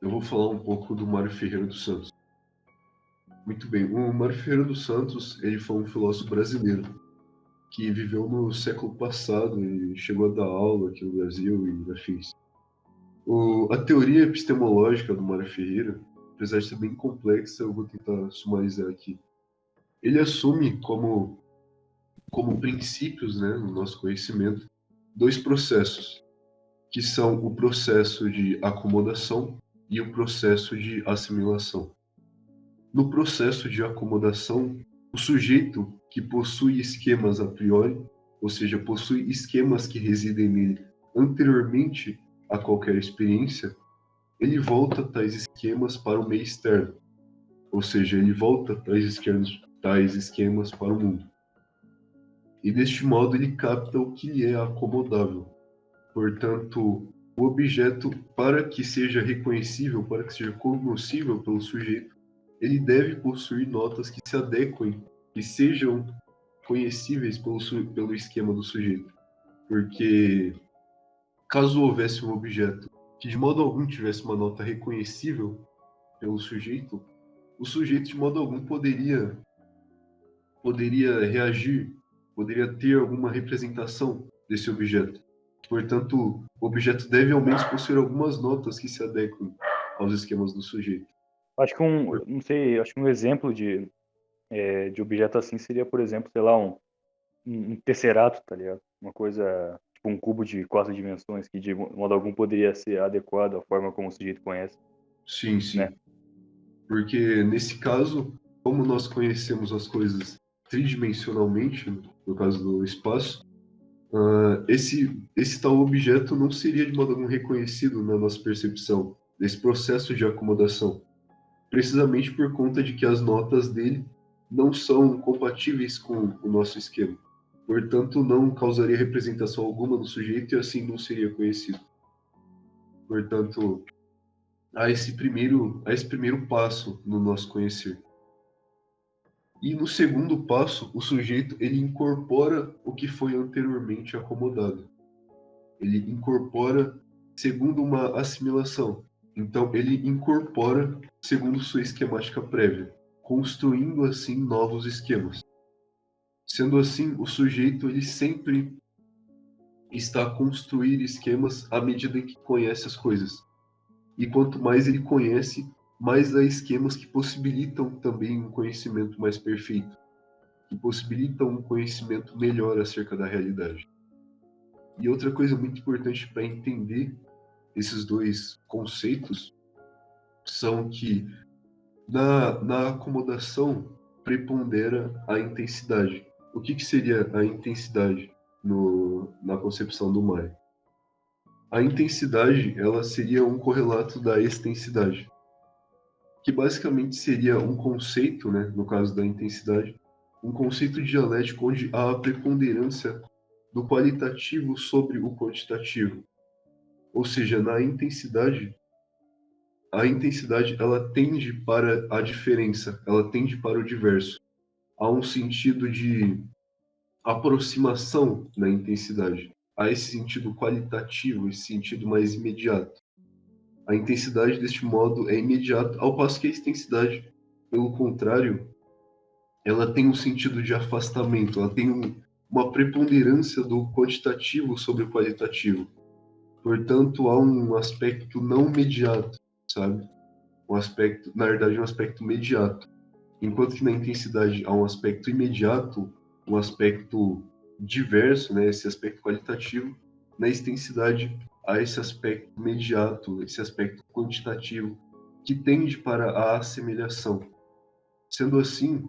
eu vou falar um pouco do Mário Ferreira dos Santos. Muito bem. O Mário Ferreira dos Santos, ele foi um filósofo brasileiro que viveu no século passado e chegou a dar aula aqui no Brasil e afins. A teoria epistemológica do Mário Ferreira, apesar de ser bem complexa, eu vou tentar sumarizar aqui. Ele assume como princípios, né, no nosso conhecimento, dois processos, que são o processo de acomodação e o processo de assimilação. No processo de acomodação, o sujeito que possui esquemas a priori, ou seja, possui esquemas que residem nele anteriormente a qualquer experiência, ele volta tais esquemas para o meio externo, ou seja, ele volta tais esquemas para o mundo. E deste modo ele capta o que lhe é acomodável. Portanto, o objeto, para que seja reconhecível, para que seja cognoscível pelo sujeito, ele deve possuir notas que se adequem, que sejam conhecíveis pelo esquema do sujeito. Porque, caso houvesse um objeto que de modo algum tivesse uma nota reconhecível pelo sujeito, o sujeito de modo algum poderia reagir, poderia ter alguma representação desse objeto. Portanto, o objeto deve ao menos possuir algumas notas que se adequem aos esquemas do sujeito. Acho que não sei, acho que um exemplo de objeto assim seria, por exemplo, sei lá, um tesserato, tá ligado? Uma coisa, tipo um cubo de 4 dimensões que de modo algum poderia ser adequado à forma como o sujeito conhece, Sim, né? sim. Porque nesse caso, como nós conhecemos as coisas tridimensionalmente, no caso do espaço, esse tal objeto não seria de modo algum reconhecido na nossa percepção desse processo de acomodação, precisamente por conta de que as notas dele não são compatíveis com o nosso esquema. Portanto, não causaria representação alguma do sujeito e assim não seria conhecido. Portanto, há esse primeiro passo no nosso conhecer. E no segundo passo, o sujeito ele incorpora o que foi anteriormente acomodado. Ele incorpora segundo uma assimilação. Então, ele incorpora segundo sua esquemática prévia, construindo assim novos esquemas. Sendo assim, o sujeito ele sempre está a construir esquemas à medida que conhece as coisas. E quanto mais ele conhece, mais há esquemas que possibilitam também um conhecimento mais perfeito, que possibilitam um conhecimento melhor acerca da realidade. E outra coisa muito importante para entender esses dois conceitos são que na acomodação prepondera a intensidade. O que seria a intensidade na concepção do Maia? A intensidade ela seria um correlato da extensidade, que basicamente seria um conceito, né, no caso da intensidade, um conceito dialético onde há a preponderância do qualitativo sobre o quantitativo. Ou seja, a intensidade ela tende para a diferença, ela tende para o diverso. Há um sentido de aproximação na intensidade. Há esse sentido qualitativo, esse sentido mais imediato. A intensidade, deste modo, é imediata, ao passo que a extensidade, pelo contrário, ela tem um sentido de afastamento, ela tem uma preponderância do quantitativo sobre o qualitativo. Portanto, há um aspecto não mediato, sabe? Um aspecto, na verdade, um aspecto mediato. Enquanto que na intensidade há um aspecto imediato, um aspecto diverso, né? Esse aspecto qualitativo. Na extensidade há esse aspecto mediato, esse aspecto quantitativo, que tende para a assemelhação. Sendo assim,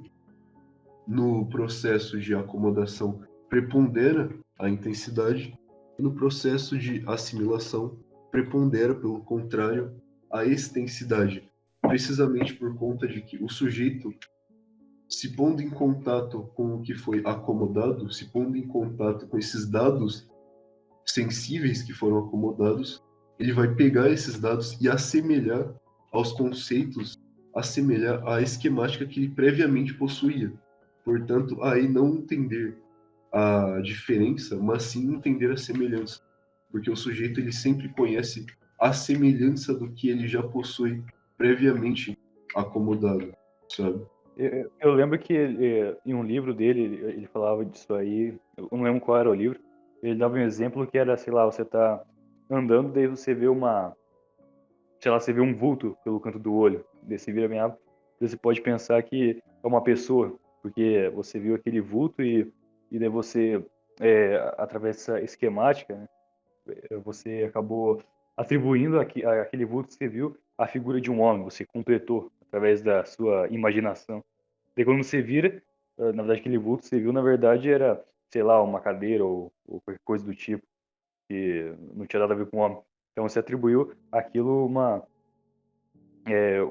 no processo de acomodação prepondera a intensidade e no processo de assimilação prepondera, pelo contrário, a extensidade, precisamente por conta de que o sujeito, se pondo em contato com o que foi acomodado, se pondo em contato com esses dados sensíveis que foram acomodados, ele vai pegar esses dados e assemelhar aos conceitos, assemelhar à esquemática que ele previamente possuía. Portanto, aí não entender a diferença, mas sim entender a semelhança, porque o sujeito ele sempre conhece a semelhança do que ele já possui previamente acomodado, sabe? Eu lembro que em um livro dele, ele falava disso aí, eu não lembro qual era o livro, ele dava um exemplo que era, sei lá, você tá andando, daí você vê sei lá, você vê um vulto pelo canto do olho, daí você vira bem rápido, você pode pensar que é uma pessoa, porque você viu aquele vulto e daí você, através dessa esquemática, né, você acabou atribuindo aquele vulto que você viu a figura de um homem, você completou através da sua imaginação. Daí quando você vira, na verdade aquele vulto que você viu, na verdade era, sei lá, uma cadeira ou qualquer coisa do tipo, que não tinha nada a ver com o homem. Então você atribuiu aquilo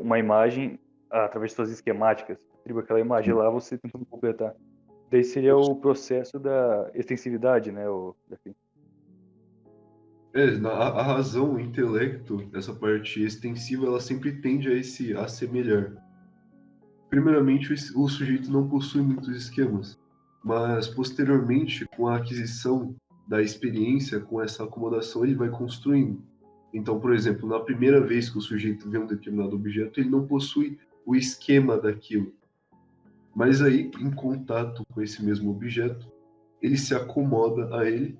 uma imagem através de suas esquemáticas. Atribui aquela imagem lá, você tentando completar. Daí seria o processo da extensividade, né? A razão, o intelecto, essa parte extensiva, ela sempre tende a se assemelhar. Primeiramente, o sujeito não possui muitos esquemas, mas posteriormente, com a aquisição da experiência, com essa acomodação, ele vai construindo. Então, por exemplo, na primeira vez que o sujeito vê um determinado objeto, ele não possui o esquema daquilo. Mas aí, em contato com esse mesmo objeto, ele se acomoda a ele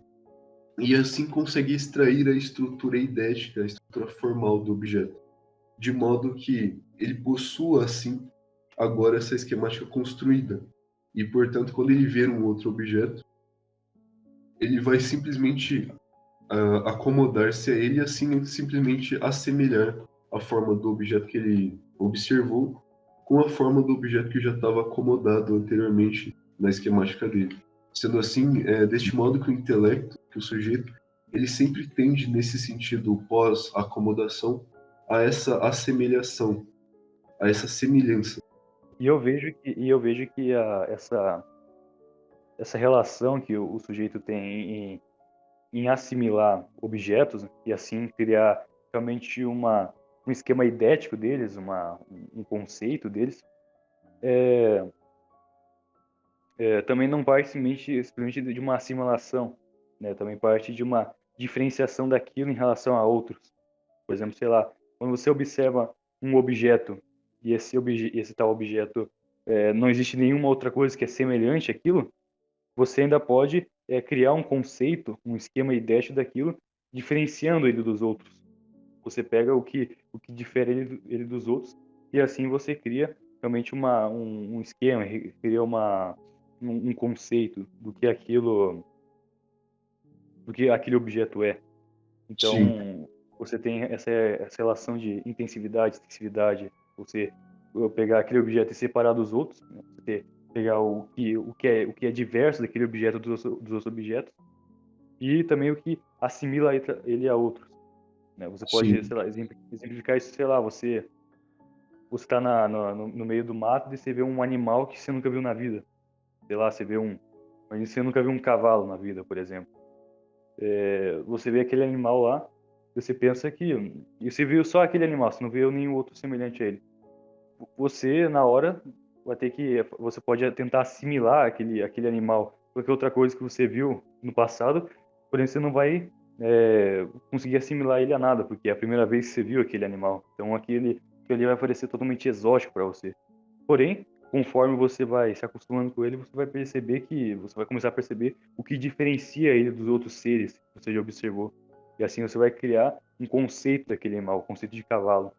e assim consegue extrair a estrutura idética, a estrutura formal do objeto, de modo que ele possua, assim, agora essa esquemática construída. E, portanto, quando ele ver um outro objeto, ele vai simplesmente acomodar-se a ele e, assim, simplesmente assemelhar a forma do objeto que ele observou com a forma do objeto que já estava acomodado anteriormente na esquemática dele. Sendo assim, deste modo que o intelecto, que o sujeito, ele sempre tende, nesse sentido pós-acomodação, a essa assemelhação, a essa semelhança. E eu vejo que essa relação que o sujeito tem em assimilar objetos e assim criar realmente um esquema idético deles, um conceito deles, também não parte simplesmente de uma assimilação, né? Também parte de uma diferenciação daquilo em relação a outros. Por exemplo, sei lá, quando você observa um objeto e esse tal objeto não existe nenhuma outra coisa que é semelhante àquilo, você ainda pode criar um conceito, um esquema idético daquilo, diferenciando ele dos outros. Você pega o que difere ele dos outros e assim você cria realmente um esquema, cria um conceito do que aquele objeto é. Sim, Então, você tem essa relação de intensividade, extensividade, você pegar aquele objeto e separar dos outros, né? Você pegar o que é diverso daquele objeto dos outros objetos e também o que assimila ele a outros, né? Você pode, sim, sei lá, exemplificar isso, sei lá, você está no meio do mato e você vê um animal que você nunca viu na vida. Sei lá, mas você nunca viu um cavalo na vida, por exemplo. Você vê aquele animal lá, você pensa que. E você viu só aquele animal, você não viu nenhum outro semelhante a ele. Você, na hora, vai ter que. Você pode tentar assimilar aquele animal com qualquer outra coisa que você viu no passado, porém você não vai conseguir assimilar ele a nada, porque é a primeira vez que você viu aquele animal. Então aquele vai parecer totalmente exótico para você. Porém, conforme você vai se acostumando com ele, você vai começar a perceber o que diferencia ele dos outros seres que você já observou. E assim você vai criar um conceito daquele animal, o conceito de cavalo.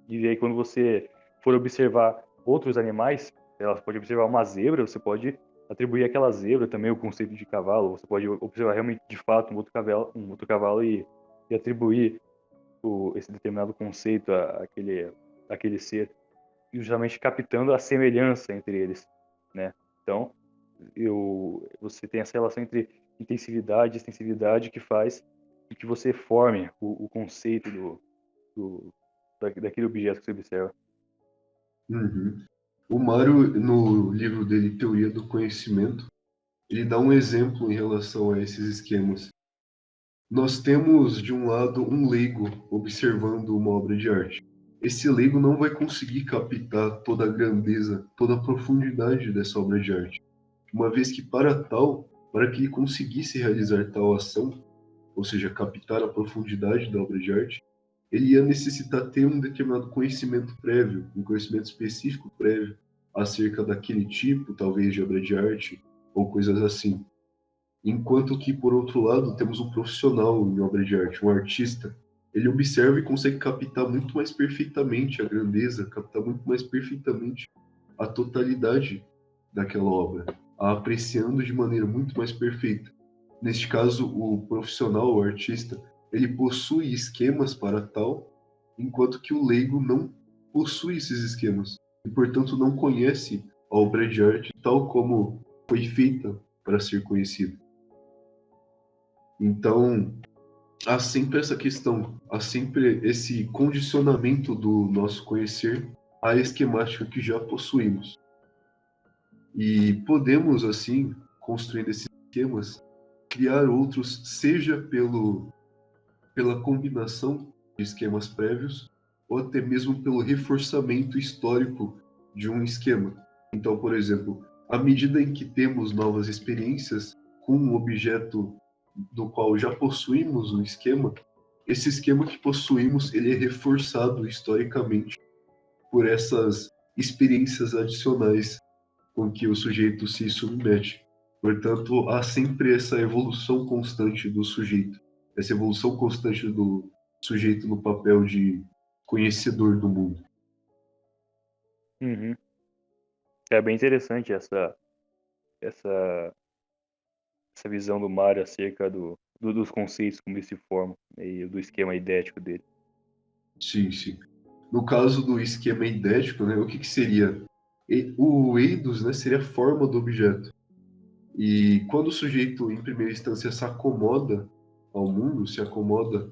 E aí quando você for observar outros animais, você pode observar uma zebra, você pode atribuir àquela zebra também o conceito de cavalo. Você pode observar realmente de fato um outro cavalo e atribuir esse determinado conceito àquele ser, justamente captando a semelhança entre eles, né? Então, você tem essa relação entre intensividade e extensividade que faz com que você forme o conceito do, daquele objeto que você observa. Uhum. O Mário, no livro dele, Teoria do Conhecimento, ele dá um exemplo em relação a esses esquemas. Nós temos, de um lado, um leigo observando uma obra de arte. Esse leigo não vai conseguir captar toda a grandeza, toda a profundidade dessa obra de arte. Uma vez que, para que ele conseguisse realizar tal ação, ou seja, captar a profundidade da obra de arte, ele ia necessitar ter um determinado conhecimento prévio, um conhecimento específico prévio acerca daquele tipo, talvez, de obra de arte, ou coisas assim. Enquanto que, por outro lado, temos um profissional em obra de arte, um artista. Ele observa e consegue captar muito mais perfeitamente a grandeza, captar muito mais perfeitamente a totalidade daquela obra, a apreciando de maneira muito mais perfeita. Neste caso, o profissional, o artista, ele possui esquemas para tal, enquanto que o leigo não possui esses esquemas e, portanto, não conhece a obra de arte tal como foi feita para ser conhecida. Então, há sempre essa questão, há sempre esse condicionamento do nosso conhecer à esquemática que já possuímos. E podemos, assim, construindo esses esquemas, criar outros, seja pela combinação de esquemas prévios, ou até mesmo pelo reforçamento histórico de um esquema. Então, por exemplo, à medida em que temos novas experiências com um objeto do qual já possuímos um esquema, esse esquema que possuímos ele é reforçado historicamente por essas experiências adicionais com que o sujeito se submete. Portanto, há sempre essa evolução constante do sujeito, essa evolução constante do sujeito no papel de conhecedor do mundo. Uhum. É bem interessante essa, essa visão do Mário acerca dos conceitos, como eles se formam, né, e do esquema idético dele. Sim, sim. No caso do esquema eidético, né, o que seria? O eidos, né, seria a forma do objeto. E quando o sujeito, em primeira instância, se acomoda ao mundo, se acomoda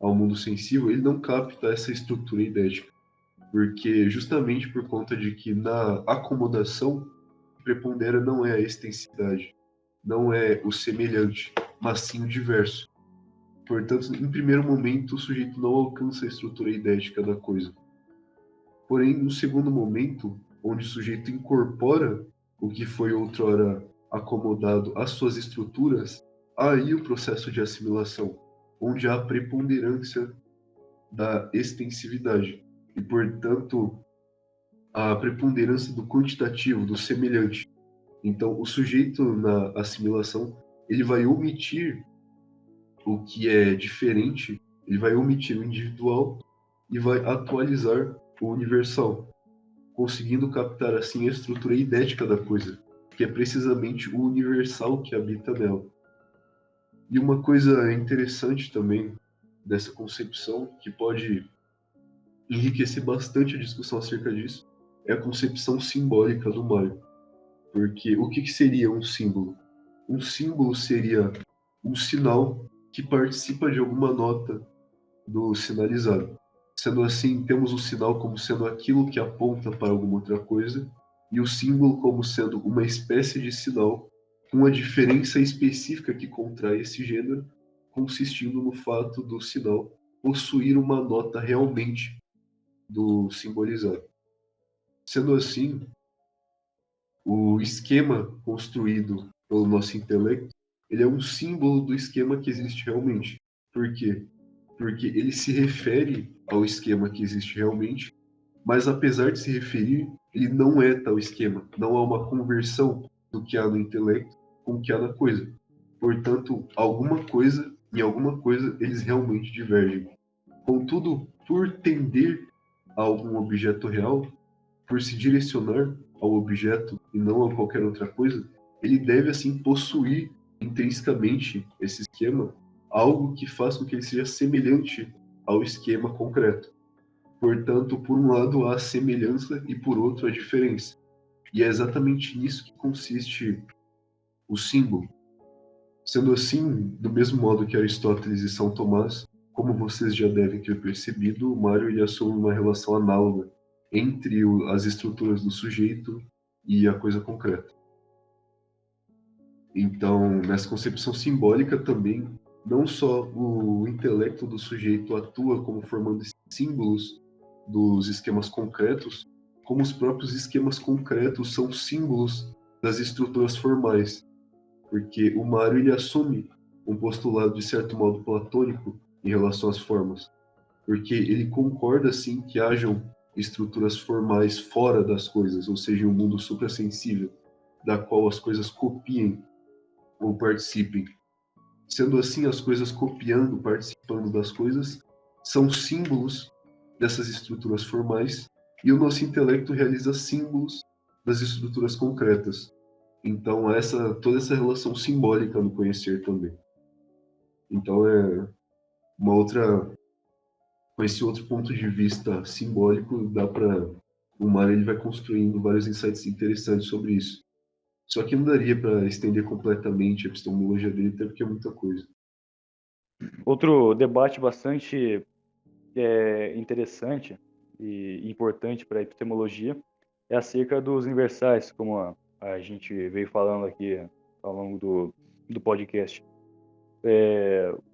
ao mundo sensível, ele não capta essa estrutura idética. Porque justamente por conta de que na acomodação prepondera não é a extensidade, não é o semelhante, mas sim o diverso. Portanto, em primeiro momento, o sujeito não alcança a estrutura idética da coisa. Porém, no segundo momento, onde o sujeito incorpora o que foi outrora acomodado às suas estruturas, há aí o processo de assimilação, onde há a preponderância da extensividade e, portanto, a preponderância do quantitativo, do semelhante. Então, o sujeito na assimilação, ele vai omitir o que é diferente, ele vai omitir o individual e vai atualizar o universal, conseguindo captar assim a estrutura idética da coisa, que é precisamente o universal que habita nela. E uma coisa interessante também dessa concepção, que pode enriquecer bastante a discussão acerca disso, é a concepção simbólica do Mário. Porque o que seria um símbolo? Um símbolo seria um sinal que participa de alguma nota do sinalizado. Sendo assim, temos o sinal como sendo aquilo que aponta para alguma outra coisa, e o símbolo como sendo uma espécie de sinal com a diferença específica que contrai esse gênero, consistindo no fato do sinal possuir uma nota realmente do simbolizado. Sendo assim, o esquema construído pelo nosso intelecto, ele é um símbolo do esquema que existe realmente. Por quê? Porque ele se refere ao esquema que existe realmente mas apesar de se referir, ele não é tal esquema, não há uma conversão do que há no intelecto com o que há na coisa. Portanto, em alguma coisa, eles realmente divergem. Contudo, por tender a algum objeto real, por se direcionar ao objeto e não a qualquer outra coisa, ele deve assim possuir intrinsecamente esse esquema, algo que faça com que ele seja semelhante ao esquema concreto. Portanto, por um lado há a semelhança e por outro a diferença. E é exatamente nisso que consiste o símbolo. Sendo assim, do mesmo modo que Aristóteles e São Tomás, como vocês já devem ter percebido, Mário ele assume uma relação análoga entre as estruturas do sujeito e a coisa concreta. Então, nessa concepção simbólica também, não só o intelecto do sujeito atua como formando símbolos dos esquemas concretos, como os próprios esquemas concretos são símbolos das estruturas formais, porque o Mário ele assume um postulado de certo modo platônico em relação às formas, porque ele concorda sim que hajam estruturas formais fora das coisas, ou seja, um mundo suprassensível, da qual as coisas copiem ou participem. Sendo assim, as coisas copiando, participando das coisas, são símbolos dessas estruturas formais, e o nosso intelecto realiza símbolos das estruturas concretas. Então, toda essa relação simbólica no conhecer também. Então, uma outra, com esse outro ponto de vista simbólico, o Mário ele vai construindo vários insights interessantes sobre isso. Só que não daria para estender completamente a epistemologia dele, até porque é muita coisa. Outro debate bastante interessante e importante para a epistemologia é acerca dos universais, como a gente veio falando aqui ao longo do podcast.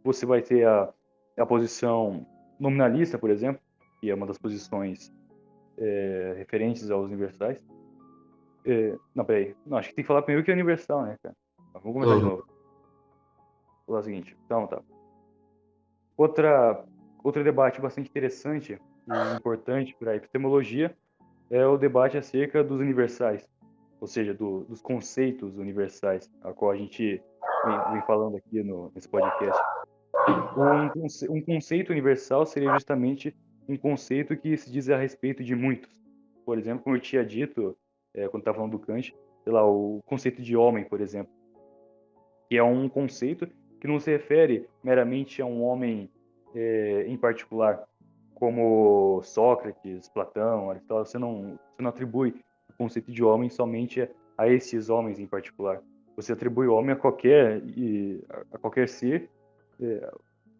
Você vai ter a posição nominalista, por exemplo, que é uma das posições referentes aos universais. Não, peraí. Não, acho que tem que falar primeiro o que é universal, né, cara? Vamos começar de Uhum. novo. Vou falar o seguinte. Então, tá. Outro debate bastante interessante e importante para a epistemologia é o debate acerca dos universais, ou seja, dos conceitos universais, a qual a gente vem falando aqui nesse podcast. Um conceito universal seria justamente um conceito que se diz a respeito de muitos. Por exemplo, como eu tinha dito, quando estava falando do Kant, sei lá, o conceito de homem, por exemplo, que é um conceito que não se refere meramente a um homem em particular, como Sócrates, Platão, Aristóteles. Você não atribui o conceito de homem somente a esses homens em particular. Você atribui homem a qualquer ser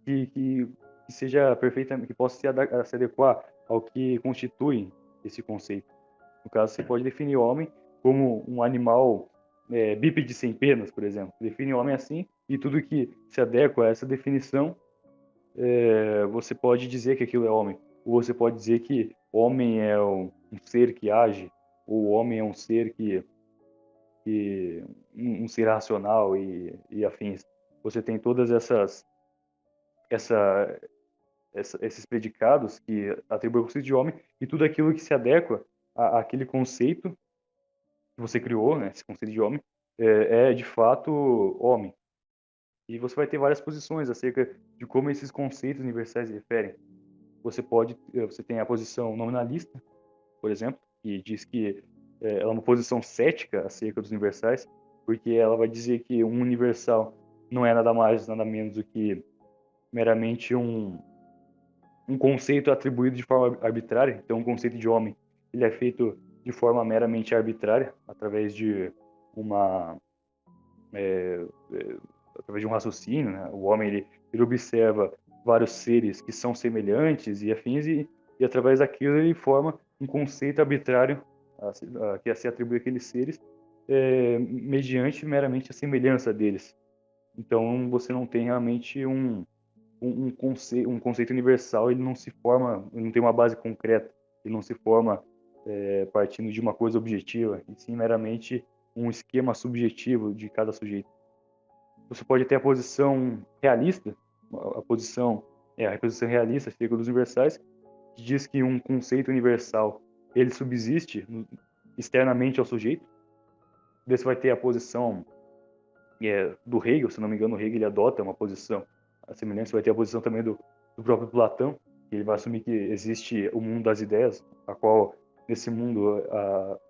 que seja perfeitamente, que possa se adequar ao que constitui esse conceito. No caso, você pode definir o homem como um animal bípede sem penas, por exemplo. Define o homem assim, e tudo que se adequa a essa definição, você pode dizer que aquilo é homem. Ou você pode dizer que homem é um ser que age, ou homem é um ser um ser racional e afins. Você tem todas essa, esses predicados que atribuem o conceito de homem e tudo aquilo que se adequa àquele conceito que você criou, né, esse conceito de homem, de fato homem. E você vai ter várias posições acerca de como esses conceitos universais se referem. Você tem a posição nominalista, por exemplo, que diz que ela é uma posição cética acerca dos universais, porque ela vai dizer que um universal não é nada mais, nada menos do que meramente um conceito atribuído de forma arbitrária. Então, um conceito de homem, ele é feito de forma meramente arbitrária, através de uma através de um raciocínio, né? O homem ele observa vários seres que são semelhantes e afins e através daquilo ele forma um conceito arbitrário que se atribui àqueles seres mediante meramente a semelhança deles. Então você não tem realmente um conceito universal, ele não se forma, ele não tem uma base concreta, ele não se forma partindo de uma coisa objetiva, e sim meramente um esquema subjetivo de cada sujeito. Você pode ter a posição realista, a posição realista, acerca dos universais, que diz que um conceito universal ele subsiste externamente ao sujeito. Daí você vai ter a posição do Hegel, se não me engano, o Hegel ele adota uma posição semelhante. Você vai ter a posição também do próprio Platão, que ele vai assumir que existe o mundo das ideias, a qual nesse mundo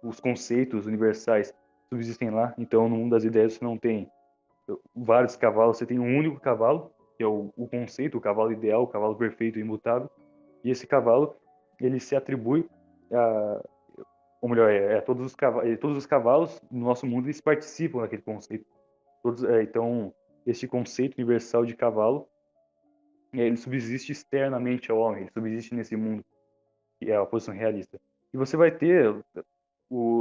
os conceitos universais subsistem lá. Então, no mundo das ideias você não tem vários cavalos, você tem um único cavalo, que é o conceito, o cavalo ideal, o cavalo perfeito e imutável. E esse cavalo ele se atribui a, ou melhor, todos os cavalos no nosso mundo eles participam daquele conceito. Então, este conceito universal de cavalo, ele subsiste externamente ao homem, ele subsiste nesse mundo, que é a posição realista. E você vai ter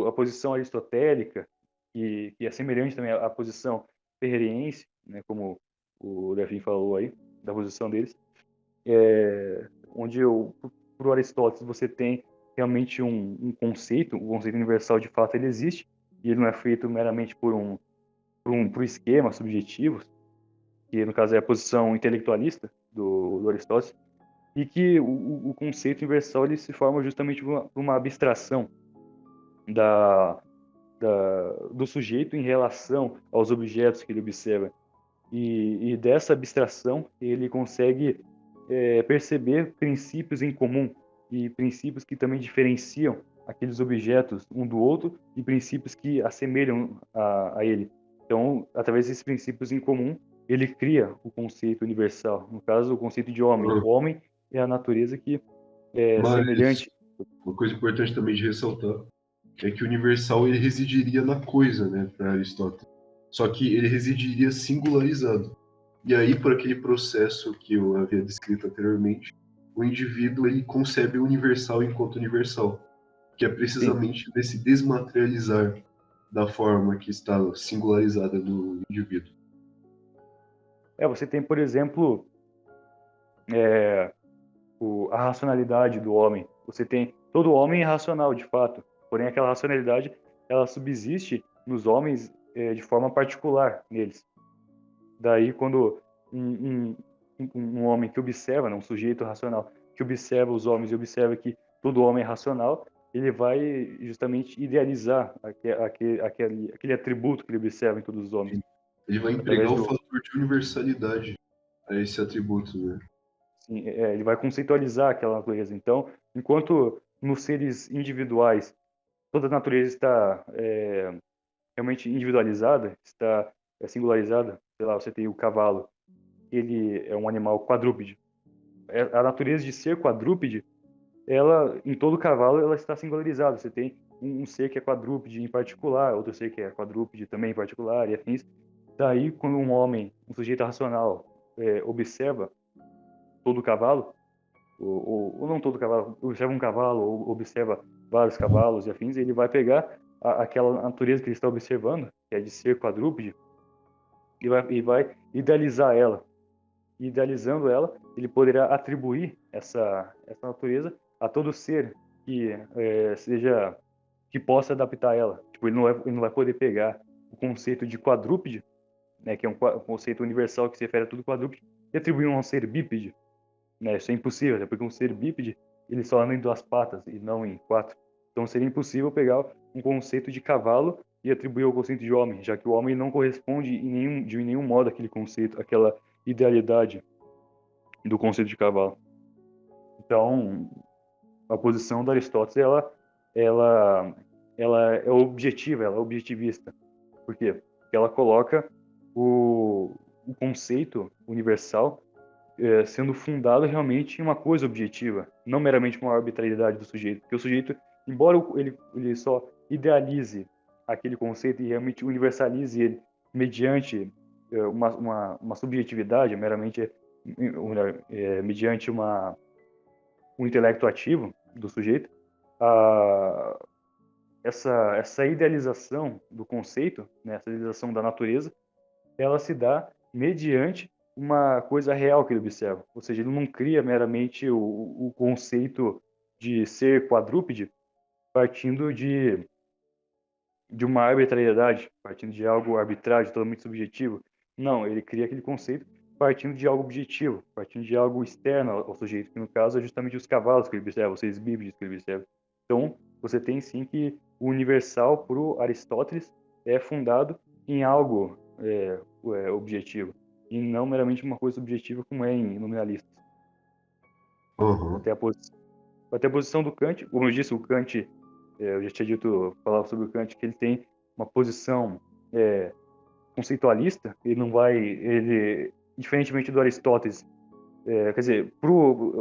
a posição aristotélica, que é semelhante também à posição ferreriense, né, como o Levin falou aí, da posição deles, onde por Aristóteles você tem realmente um conceito, o conceito universal de fato ele existe, e ele não é feito meramente por esquema subjetivos, que no caso é a posição intelectualista do Aristóteles, e que o conceito universal ele se forma justamente por uma abstração da, do sujeito em relação aos objetos que ele observa. E dessa abstração ele consegue perceber princípios em comum e princípios que também diferenciam aqueles objetos um do outro e princípios que assemelham a ele. Então, através desses princípios em comum, ele cria o conceito universal. No caso, o conceito de homem. O homem é a natureza que é Mas semelhante. uma coisa importante também de ressaltar é que o universal ele residiria na coisa, né, para Aristóteles. Só que ele residiria singularizado. E aí, por aquele processo que eu havia descrito anteriormente, o indivíduo ele concebe o universal enquanto universal, que é Sim. precisamente nesse desmaterializar da forma que está singularizada no indivíduo. Você tem, por exemplo, a racionalidade do homem. Você tem todo homem é racional, de fato. Porém, aquela racionalidade ela subsiste nos homens de forma particular neles. Daí, quando um homem que observa, um sujeito racional, que observa os homens e observa que todo homem é racional, ele vai justamente idealizar aquele atributo que ele observa em todos os homens. Ele vai empregar Através o do, fator de universalidade a esse atributo, né? Sim, ele vai conceitualizar aquela natureza. Então, enquanto nos seres individuais toda a natureza está realmente individualizada, está singularizada, sei lá, você tem o cavalo, ele é um animal quadrúpede. A natureza de ser quadrúpede, ela, em todo cavalo, ela está singularizada. Você tem um ser que é quadrúpede em particular, outro ser que é quadrúpede também em particular, e afins. Daí, quando um homem, um sujeito racional, observa todo o cavalo, ou não todo cavalo, observa um cavalo, ou observa vários cavalos e afins, ele vai pegar aquela natureza que ele está observando, que é de ser quadrúpede, e vai idealizar ela. E idealizando ela, ele poderá atribuir essa natureza a todo ser que seja que possa adaptar a ela. Tipo, ele não vai poder pegar o conceito de quadrúpede, né, que é um conceito universal que se refere a tudo quadrúpede, e atribuir a um ser bípede, né? Isso é impossível, até porque um ser bípede ele só anda em duas patas e não em quatro. Então seria impossível pegar um conceito de cavalo e atribuir ao conceito de homem, já que o homem não corresponde de nenhum modo àquele conceito, àquela idealidade do conceito de cavalo. Então, a posição da Aristóteles ela, ela é objetiva, ela é objetivista. Por quê? Porque ela coloca o conceito universal sendo fundado realmente em uma coisa objetiva, não meramente uma arbitrariedade do sujeito. Porque o sujeito, embora ele só idealize aquele conceito e realmente universalize ele mediante uma subjetividade, meramente mediante um intelecto ativo do sujeito, a, essa idealização do conceito, né, essa idealização da natureza, ela se dá mediante uma coisa real que ele observa. Ou seja, ele não cria meramente o conceito de ser quadrúpede partindo de uma arbitrariedade, partindo de algo arbitrário, totalmente subjetivo. Não, ele cria aquele conceito partindo de algo objetivo, partindo de algo externo ao sujeito, que no caso é justamente os cavalos que ele observa, os seres bípedes que ele observa. Então, você tem sim que o universal, para o Aristóteles, é fundado em algo objetivo, e não meramente uma coisa subjetiva como é em nominalistas. Aham. Até a posição do Kant, como eu disse, o Kant, eu já tinha dito, falava sobre o Kant, que ele tem uma posição conceitualista, diferentemente do Aristóteles, quer dizer,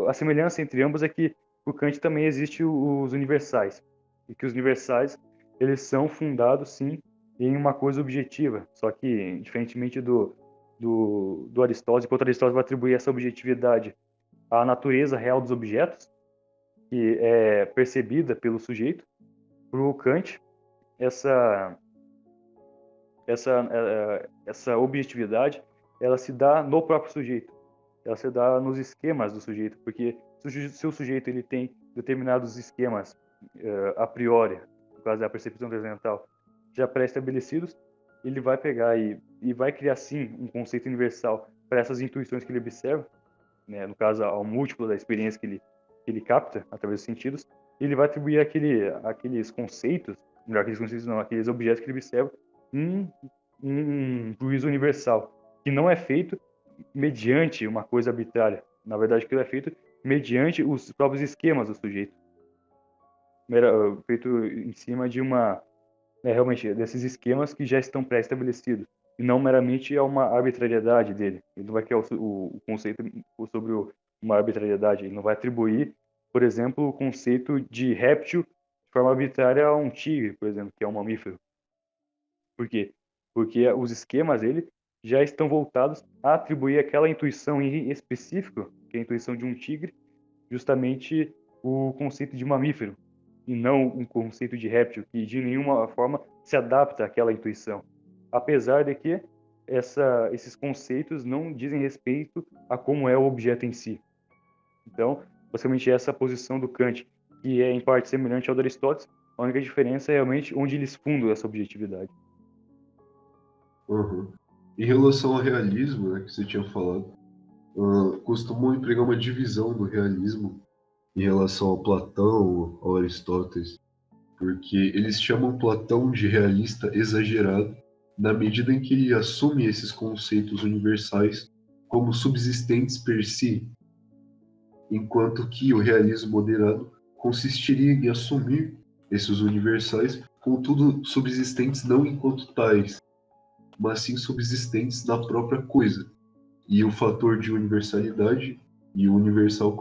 a semelhança entre ambos é que o Kant também existe os universais, e que os universais, eles são fundados, sim, em uma coisa objetiva, só que, diferentemente do Aristóteles, enquanto Aristóteles vai atribuir essa objetividade à natureza real dos objetos, que é percebida pelo sujeito, para o Kant, essa objetividade, ela se dá no próprio sujeito, ela se dá nos esquemas do sujeito, porque se o sujeito ele tem determinados esquemas a priori, no caso da percepção transcendental, já pré-estabelecidos, ele vai pegar e vai criar sim um conceito universal para essas intuições que ele observa, né, no caso ao múltiplo da experiência que ele capta através dos sentidos, e ele vai atribuir aqueles conceitos, melhor, aqueles conceitos não, aqueles objetos que ele observa, um juízo universal, que não é feito mediante uma coisa arbitrária. Na verdade, aquilo é feito mediante os próprios esquemas do sujeito. Feito em cima de realmente, desses esquemas que já estão pré-estabelecidos. E não meramente é uma arbitrariedade dele. Ele não vai criar o conceito sobre uma arbitrariedade. Ele não vai atribuir, por exemplo, o conceito de réptil de forma arbitrária a um tigre, por exemplo, que é um mamífero. Por quê? Porque os esquemas dele já estão voltados a atribuir aquela intuição em específico, que é a intuição de um tigre, justamente o conceito de mamífero, e não um conceito de réptil, que de nenhuma forma se adapta àquela intuição. Apesar de que esses conceitos não dizem respeito a como é o objeto em si. Então, basicamente, essa posição do Kant, que é em parte semelhante ao do Aristóteles, a única diferença é realmente onde eles fundam essa objetividade. Uhum. Em relação ao realismo, né, que você tinha falado, costumam empregar uma divisão do realismo em relação ao Platão, ao Aristóteles, porque eles chamam Platão de realista exagerado na medida em que ele assume esses conceitos universais como subsistentes per si, enquanto que o realismo moderado consistiria em assumir esses universais, contudo subsistentes não enquanto tais, mas sim subsistentes na própria coisa, e o fator de universalidade e o universal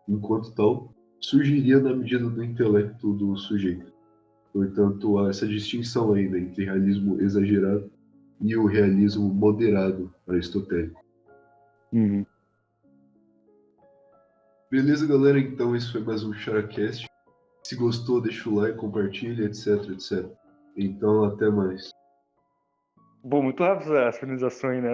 enquanto tal, surgiria na medida do intelecto do sujeito. Portanto, há essa distinção ainda entre realismo exagerado e o realismo moderado aristotélico. Uhum. Beleza, galera? Então, esse foi mais um Characast. Se gostou, deixa o like, compartilha, etc, etc. Então, até mais. Bom, muito rápido as finalizações, né?